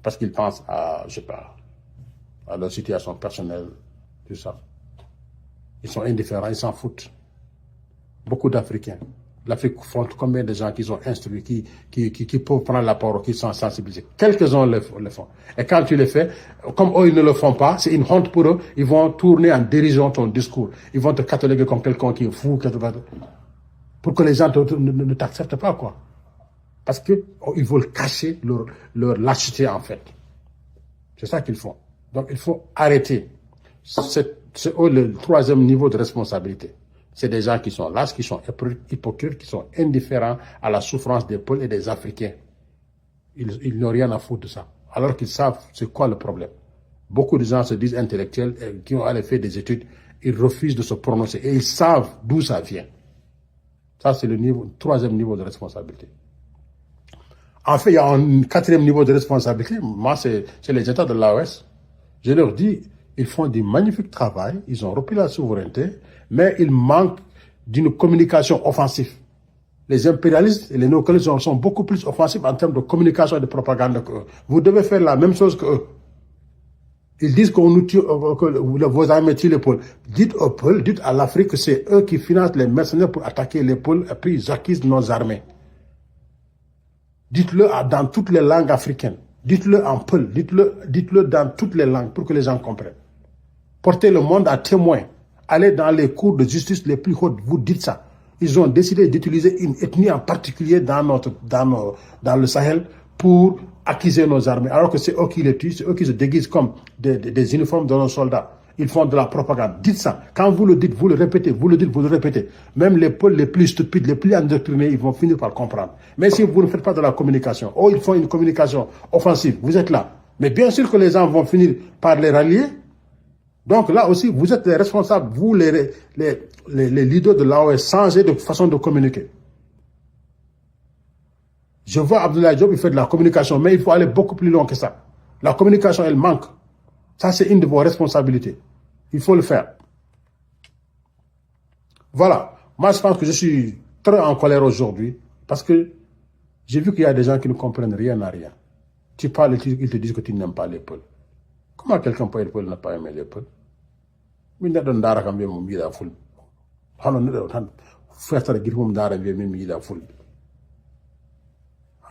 Parce qu'ils pensent à, je sais pas, à leur situation personnelle, tout ça. Ils sont indifférents, ils s'en foutent. Beaucoup d'Africains. L'Afrique compte combien de gens qui sont instruits, qui peuvent prendre la parole, qui sont sensibilisés. Quelques-uns le font. Et quand tu le fais, comme eux, ils ne le font pas, c'est une honte pour eux, ils vont tourner en dirigeant ton discours. Ils vont te cataloguer comme quelqu'un qui est fou, pour que les gens ne t'acceptent pas, quoi. Parce qu'ils veulent cacher leur lâcheté, en fait. C'est ça qu'ils font. Donc, il faut arrêter. C'est le troisième niveau de responsabilité. C'est des gens qui sont lâches, qui sont hypocrites, qui sont indifférents à la souffrance des peuples et des Africains. Ils n'ont rien à foutre de ça. Alors qu'ils savent c'est quoi le problème. Beaucoup de gens se disent intellectuels, qui ont allé faire des études, ils refusent de se prononcer et ils savent d'où ça vient. Ça, c'est le troisième niveau de responsabilité. En fait, il y a un quatrième niveau de responsabilité. Moi, c'est les États de l'AOS. Je leur dis, ils font du magnifique travail, ils ont repris la souveraineté, mais il manque d'une communication offensive. Les impérialistes et les néocolonialistes sont beaucoup plus offensifs en termes de communication et de propagande qu'eux. Vous devez faire la même chose qu'eux. Ils disent qu'on nous tue, que vos armées tuent les Peuls. Dites aux Peuls, dites à l'Afrique que c'est eux qui financent les mercenaires pour attaquer les Peuls et puis ils acquisent nos armées. Dites-le dans toutes les langues africaines. Dites-le en Peul. Dites-le dans toutes les langues pour que les gens comprennent. Portez le monde à témoin. Allez dans les cours de justice les plus hautes. Vous dites ça. Ils ont décidé d'utiliser une ethnie en particulier dans le Sahel pour acquiser nos armées. Alors que c'est eux qui les tuent, c'est eux qui se déguisent comme des uniformes de nos soldats. Ils font de la propagande. Dites ça. Quand vous le dites, vous le répétez, vous le dites, vous le répétez. Même les peuples les plus stupides, les plus endoctrinés, ils vont finir par comprendre. Mais si vous ne faites pas de la communication, ils font une communication offensive, vous êtes là. Mais bien sûr que les gens vont finir par les rallier. Donc là aussi, vous êtes les responsables, vous les leaders de l'AOS, changer de façon de communiquer. Je vois Abdoulaye Diop, il fait de la communication, mais il faut aller beaucoup plus loin que ça. La communication, elle manque. Ça, c'est une de vos responsabilités. Il faut le faire. Voilà. Moi, je pense que je suis très en colère aujourd'hui parce que j'ai vu qu'il y a des gens qui ne comprennent rien à rien. Tu parles, ils te disent que tu n'aimes pas les Peuls. Comment quelqu'un peut être Peul n'a pas aimé les Peuls? Mais il y a des gens qui ont foule. Festa gir mum dara be mim yida ful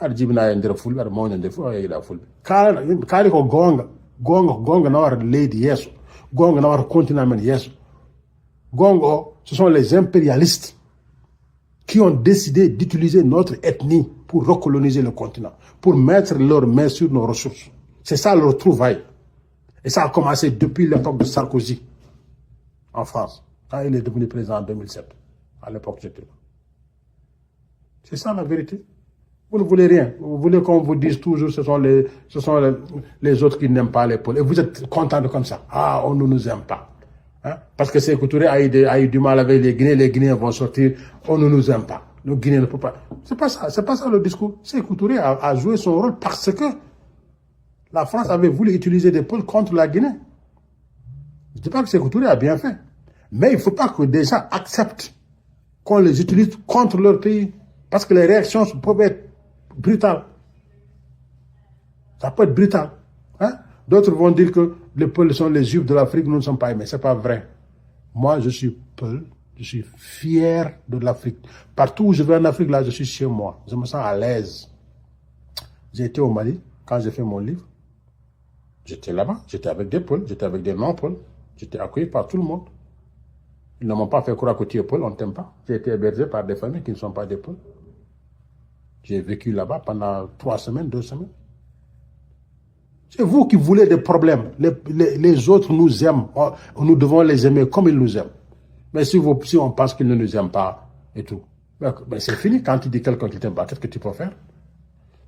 ar jibna en der ful ar mawna der ful yida ful kala ko gonga na war lady yeso gonga na war continent men yeso gongo ce sont les impérialistes qui ont décidé d'utiliser notre ethnie pour recoloniser le continent, pour mettre leurs mains sur nos ressources. C'est ça leur trouvaille. Et ça a commencé depuis l'époque de Sarkozy en France, quand il est devenu président en 2007. À l'époque, j'étais là. C'est ça la vérité. Vous ne voulez rien. Vous voulez qu'on vous dise toujours ce sont les autres qui n'aiment pas les Peuls. Et vous êtes content de comme ça. Ah, on ne nous aime pas. Hein? Parce que Sékou Touré a eu du mal avec les Guinéens. Les Guinéens vont sortir. On ne nous aime pas. Le Guinéen ne peut pas. C'est pas ça. C'est pas ça le discours. Sékou Touré a joué son rôle parce que la France avait voulu utiliser des Peuls contre la Guinée. Je ne dis pas que Sékou Touré a bien fait. Mais il ne faut pas que des gens acceptent qu'on les utilise contre leur pays. Parce que les réactions peuvent être brutales. Ça peut être brutal. Hein? D'autres vont dire que les Peuls sont les juifs de l'Afrique, nous ne sommes pas aimés. Ce n'est pas vrai. Moi, je suis Peul. Je suis fier de l'Afrique. Partout où je vais en Afrique, là, je suis chez moi. Je me sens à l'aise. J'ai été au Mali quand j'ai fait mon livre. J'étais là-bas. J'étais avec des Peuls. J'étais avec des non-Peuls. J'étais accueilli par tout le monde. Ils ne m'ont pas fait croire que tu es Peul, on ne t'aime pas. J'ai été hébergé par des familles qui ne sont pas des Peuls. J'ai vécu là-bas pendant 3 semaines, 2 semaines. C'est vous qui voulez des problèmes. Les autres nous aiment. Nous devons les aimer comme ils nous aiment. Mais si on pense qu'ils ne nous aiment pas et tout, ben c'est fini. Quand tu dis quelqu'un qui ne t'aime pas, qu'est-ce que tu peux faire?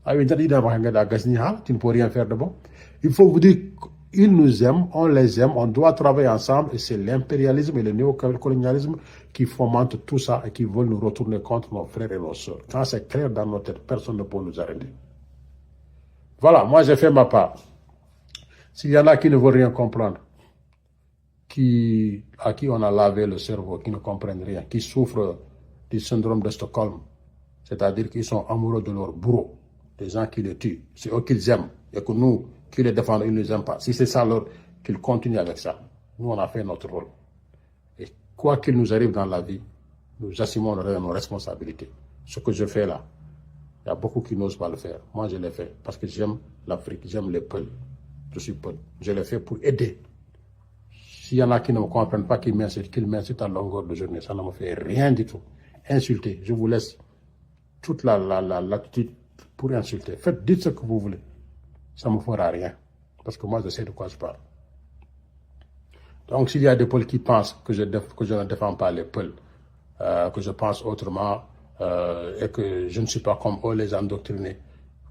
Tu ne peux rien faire de bon. Il faut vous dire ils nous aiment, on les aime, on doit travailler ensemble et c'est l'impérialisme et le néocolonialisme qui fomentent tout ça et qui veulent nous retourner contre nos frères et nos sœurs. Quand c'est clair dans notre tête, personne ne peut nous arrêter. Voilà, moi j'ai fait ma part. S'il y en a qui ne veulent rien comprendre, à qui on a lavé le cerveau, qui ne comprennent rien, qui souffrent du syndrome de Stockholm, c'est-à-dire qu'ils sont amoureux de leur bourreau, des gens qui les tuent, c'est eux qu'ils aiment, et que nous, qui les défendent, ils ne nous aiment pas. Si c'est ça, qu'ils continuent avec ça. Nous, on a fait notre rôle. Et quoi qu'il nous arrive dans la vie, nous assumons nos responsabilités. Ce que je fais là, il y a beaucoup qui n'osent pas le faire. Moi, je l'ai fait parce que j'aime l'Afrique, j'aime les Peuls. Je suis Peul. Je l'ai fait pour aider. S'il y en a qui ne me comprennent pas, qu'ils m'insultent à longueur de journée, ça ne me fait rien du tout. Insulter, je vous laisse toute l'attitude pour insulter. Dites ce que vous voulez. Ça ne me fera rien. Parce que moi, je sais de quoi je parle. Donc, s'il y a des Peuls qui pensent que je ne défends pas les Peuls, que je pense autrement, et que je ne suis pas comme eux, les endoctrinés,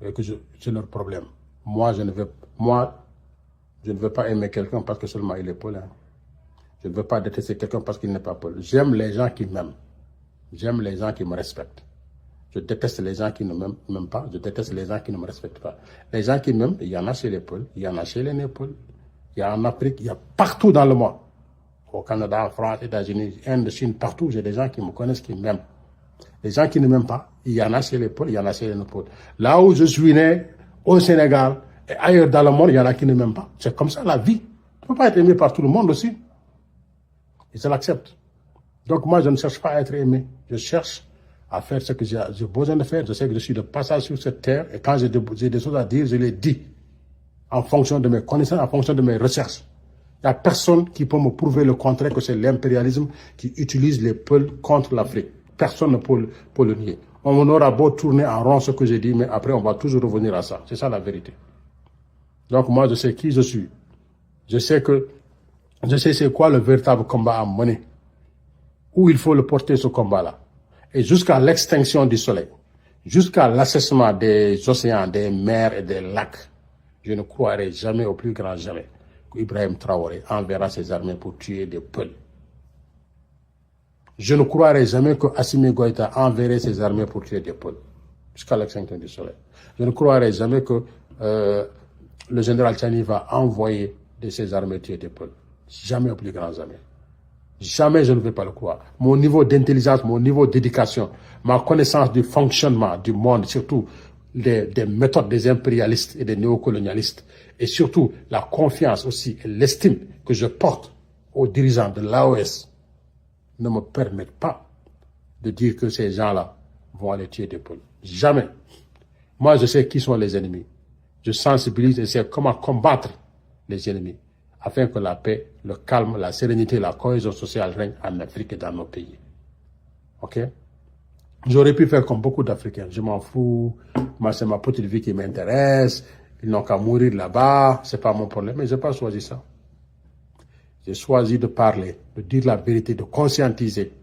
et que c'est leur problème. Moi, je ne veux pas aimer quelqu'un parce que seulement il est Peul. Hein. Je ne veux pas détester quelqu'un parce qu'il n'est pas Peul. J'aime les gens qui m'aiment. J'aime les gens qui me respectent. Je déteste les gens qui ne m'aiment pas. Je déteste les gens qui ne me respectent pas. Les gens qui m'aiment, il y en a chez les Peuls, il y en a chez les Népeuls, il y a en Afrique, il y a partout dans le monde. Au Canada, en France, États-Unis, Inde, Chine, partout, j'ai des gens qui me connaissent, qui m'aiment. Les gens qui ne m'aiment pas, il y en a chez les Peuls, il y en a chez les non-Peuls. Là où je suis né, au Sénégal, et ailleurs dans le monde, il y en a qui ne m'aiment pas. C'est comme ça la vie. Tu ne peux pas être aimé par tout le monde aussi. Et je l'accepte. Donc moi, je ne cherche pas à être aimé. Je cherche à faire ce que j'ai besoin de faire. Je sais que je suis de passage sur cette terre. Et quand j'ai des choses à dire, je les dis. En fonction de mes connaissances, en fonction de mes recherches. Il n'y a personne qui peut me prouver le contraire que c'est l'impérialisme qui utilise les Peuls contre l'Afrique. Personne ne peut le nier. On aura beau tourner en rond ce que j'ai dit, mais après on va toujours revenir à ça. C'est ça la vérité. Donc moi, je sais qui je suis. Je sais c'est quoi le véritable combat à mener. Où il faut le porter, ce combat-là. Et jusqu'à l'extinction du soleil, jusqu'à l'assèchement des océans, des mers et des lacs, je ne croirai jamais, au plus grand jamais, qu'Ibrahim Traoré enverra ses armées pour tuer des Peuls. Je ne croirai jamais que Assimi Goïta enverrait ses armées pour tuer des Peuls, jusqu'à l'extinction du soleil. Je ne croirai jamais que le général Tchani va envoyer de ses armées tuer des Peuls. Jamais, au plus grand jamais. Jamais je ne vais pas le croire. Mon niveau d'intelligence, mon niveau d'éducation, ma connaissance du fonctionnement du monde, surtout des méthodes des impérialistes et des néocolonialistes, et surtout la confiance aussi et l'estime que je porte aux dirigeants de l'AOS, ne me permettent pas de dire que ces gens-là vont aller tuer des Peuls. Jamais. Moi, je sais qui sont les ennemis. Je sensibilise et sais comment combattre les ennemis, afin que la paix, le calme, la sérénité, la cohésion sociale règnent en Afrique et dans nos pays. Ok? J'aurais pu faire comme beaucoup d'Africains. Je m'en fous. Moi, c'est ma petite vie qui m'intéresse. Ils n'ont qu'à mourir là-bas. C'est pas mon problème. Mais je n'ai pas choisi ça. J'ai choisi de parler, de dire la vérité, de conscientiser.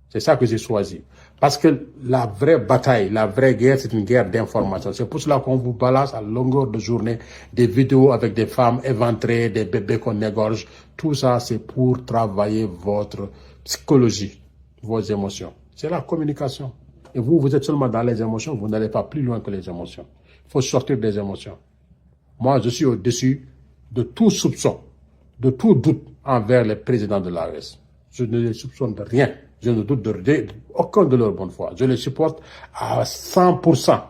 C'est ça que j'ai choisi. Parce que la vraie bataille, la vraie guerre, c'est une guerre d'information. C'est pour cela qu'on vous balance à longueur de journée des vidéos avec des femmes éventrées, des bébés qu'on égorge. Tout ça, c'est pour travailler votre psychologie, vos émotions. C'est la communication. Et vous, vous êtes seulement dans les émotions, vous n'allez pas plus loin que les émotions. Il faut sortir des émotions. Moi, je suis au-dessus de tout soupçon, de tout doute envers les présidents de l'AES. Je ne les soupçonne de rien. Je ne doute de aucun de leur bonne foi. Je les supporte à 100%.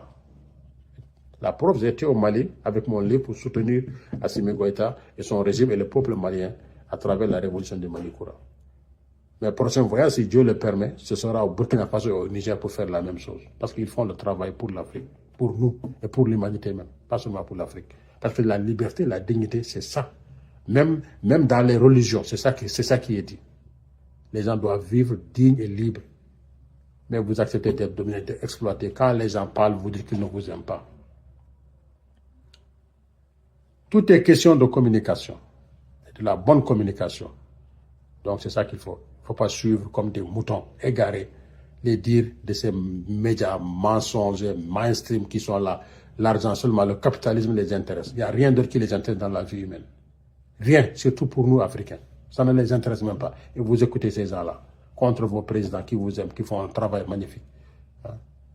La preuve, j'ai été au Mali avec mon livre pour soutenir Assimi Goïta et son régime et le peuple malien à travers la révolution du Malikoura. Mes prochains voyages, si Dieu le permet, ce sera au Burkina Faso et au Niger pour faire la même chose. Parce qu'ils font le travail pour l'Afrique, pour nous et pour l'humanité même, pas seulement pour l'Afrique. Parce que la liberté, la dignité, c'est ça. Même dans les religions, c'est ça qui est dit. Les gens doivent vivre dignes et libres. Mais vous acceptez d'être dominés, d'être exploités. Quand les gens parlent, vous dites qu'ils ne vous aiment pas. Tout est question de communication, de la bonne communication. Donc c'est ça qu'il faut. Il ne faut pas suivre comme des moutons égarés les dires de ces médias mensongers, mainstream qui sont là. L'argent seulement, le capitalisme les intéresse. Il n'y a rien d'autre qui les intéresse dans la vie humaine. Rien, surtout pour nous Africains. Ça ne les intéresse même pas. Et vous écoutez ces gens-là, contre vos présidents qui vous aiment, qui font un travail magnifique.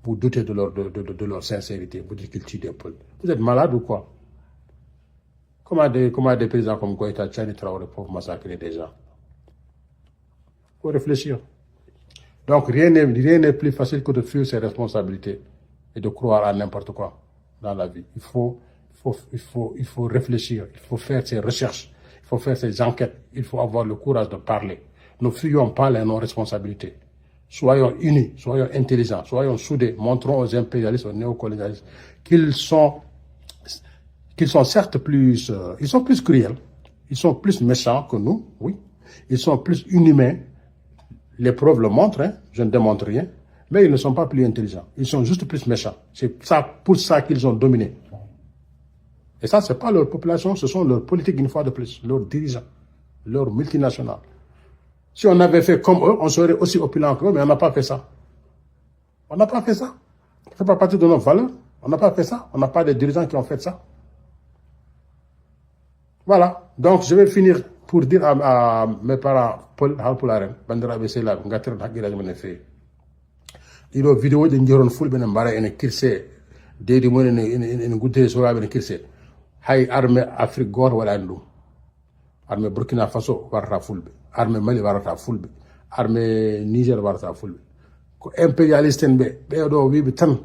Vous doutez de leur sincérité, vous dites qu'ils tuent des peuples. Vous êtes malade ou quoi? Comment des présidents comme Goïta, Tchani, Traoré peuvent massacrer des gens? Il faut réfléchir. Donc rien n'est plus facile que de fuir ses responsabilités et de croire à n'importe quoi dans la vie. Il faut réfléchir, il faut faire ses recherches, il faut faire ses enquêtes, il faut avoir le courage de parler. Ne fuyons pas les non-responsabilités. Soyons unis, soyons intelligents, soyons soudés, montrons aux impérialistes, aux néocolonialistes qu'ils sont certes plus, ils sont plus cruels, ils sont plus méchants que nous, oui, ils sont plus inhumains. Les preuves le montrent, hein, je ne démontre rien, mais ils ne sont pas plus intelligents, ils sont juste plus méchants. C'est ça, pour ça qu'ils ont dominé. Et ça, ce n'est pas leur population, ce sont leurs politiques une fois de plus, leurs dirigeants, leurs multinationales. Si on avait fait comme eux, on serait aussi opulent qu'eux, mais on n'a pas fait ça. On n'a pas fait ça. Ça ne fait pas partie de nos valeurs. On n'a pas fait ça. On n'a pas de dirigeants qui ont fait ça. Voilà. Donc, je vais finir pour dire à mes parents, Paul Halpularen, Bandera Bessela, Ngatir Hakira Menefe. Il y a une vidéo de Njoron Ful Benambara et Kirse, Dedi Moine et Goudé Sora Ben Kirse. Hay armée Afrique Gore Walandou. armée Burkina Faso warata fulɓe, armée Mali warata fulɓe, armée Niger warata fulɓe. Ko impérialiste en ɓe ɓeɗo wiɓe tan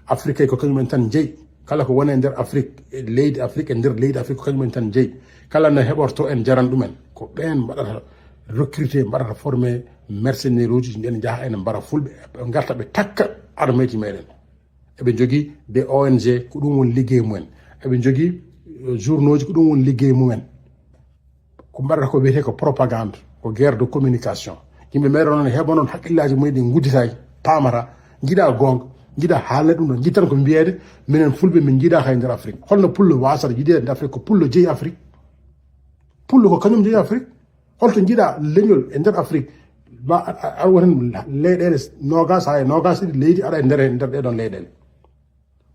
Afrique ko kañumen tan jeeyi, kala ko woni e nder Afrique e leydi Afrique e nder leydi Afrique ko kañumen tan jeeyi, kala no heɓorto en jaran ɗumen ko ɓen mbaɗata recruter, mbaɗata formé mercenaire uji nden jaaha ene mbara fulɓe ɓe garta ɓe takka armée ji meɗen. eɓe jogui des ONG ko ɗum woni liggey mumen, eɓe jogui journaux ji ko ɗum woni liggey mumen. ko mbaɗata ko wiyete ko propagande, ko guerre de communication. yimɓe meɗon noon heɓa noon haqqillaji mumen gudditaki pamata, jiiɗa gonga, jiiɗa haalne ɗum ɗon, jittan ko mbiyede minen fulɓe min jiiɗa hay nder Afrique. holno pullo wasata yiɗede nder Afrique? ko pullo jeeyi Afrique, pullo ko kañum jeeyi Afrique. holto jiiɗa leñol e nder Afrique ma aɗa woten leyɗele nogas ha e nogas ɗiɗi leydi aɗa e nder ɗeɗon leyɗele.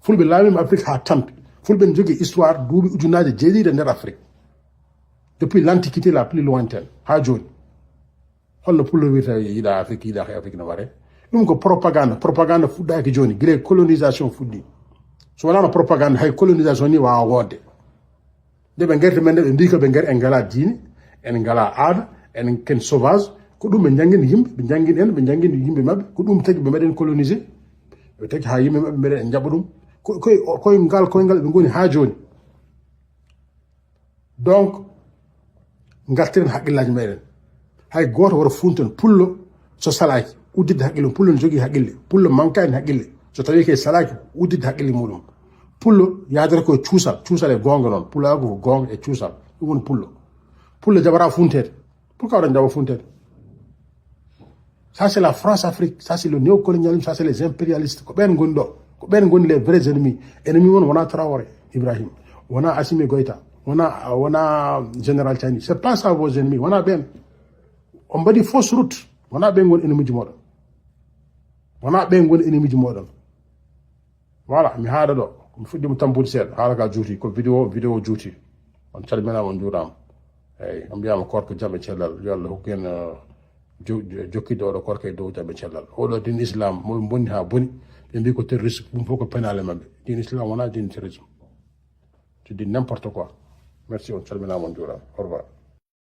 fulɓe laamima Afrique ha tampi, fulɓe ne jogui histoire duuɓi ujunaje jeeɗiɗi e nder Afrique depuis l'antiquité la plus lointaine ha joni. holno pullo wirta yiɗa Afrique, yiɗa hay Afrique no waɗe? ɗum ko propagande. propagande fuɗɗaki joni guila colonisation fuɗɗi. so wonano propagande hay colonisation ni wawa wodde. nde ɓe guerti men nde ɓe mbi ko ɓe gueri en ngala diine, en ngala aada, en ken sauvage. ko ɗum ɓe jangguini yimɓe, ɓe jangguini en, ɓe jangguini yimɓe mabɓe. ko ɗum tagui ɓe meɗen colonisé, ɓe tagui ha yimɓe mabɓe meɗen jaɓa ɗum koyngal ɓe goni ha joni. donc gartiren haqqillaji meɗen. hay goto wara funton pullo so salaki uddidde haqqille, pullo ne jogui haqqille, pullo mankani haqqille. so tawi ke salaki uddidde haqqille muɗum. pullo yadata koye cuusal e gonga noon. pulloako ko gonga e cuusal, ɗum woni pullo. pullo jabata funtede. pourquoi waɗa jaɓa funtede? ça c'est la France-Afrique, ça c'est le néocolonialisme, ça c'est les impérialistes. ko ɓen goni ɗo, ko ɓen goni les vrais ennemis. ennemi won wona Traoré Ibrahim, wona Assimi Goïta, wona général Tiani. c'est pas ça vos ennemis, wona ɓen. on mbaɗi fausse route. wona ɓen goni ennemi ji moɗon, wona ɓen goni ennemi ji moɗon. voilà mi haɗa ɗo mi fuɗɗima tampude seeɗa haala ka juuti ko vidéo juuti. on calminama on juurama. eyyi on mbiyama korko jaam e cellal, yo Allah hokku en jokkidde oɗo korka e dow jaam e cellal. oɗo din islam moɓe bonni ha boni, ɓe mbi ko terrorisme, ɗum fof ko pénale mabɓe. din islam wona din terrorisme, c'est dit n'importe quoi. merci, on calminama on juurama. au revoir.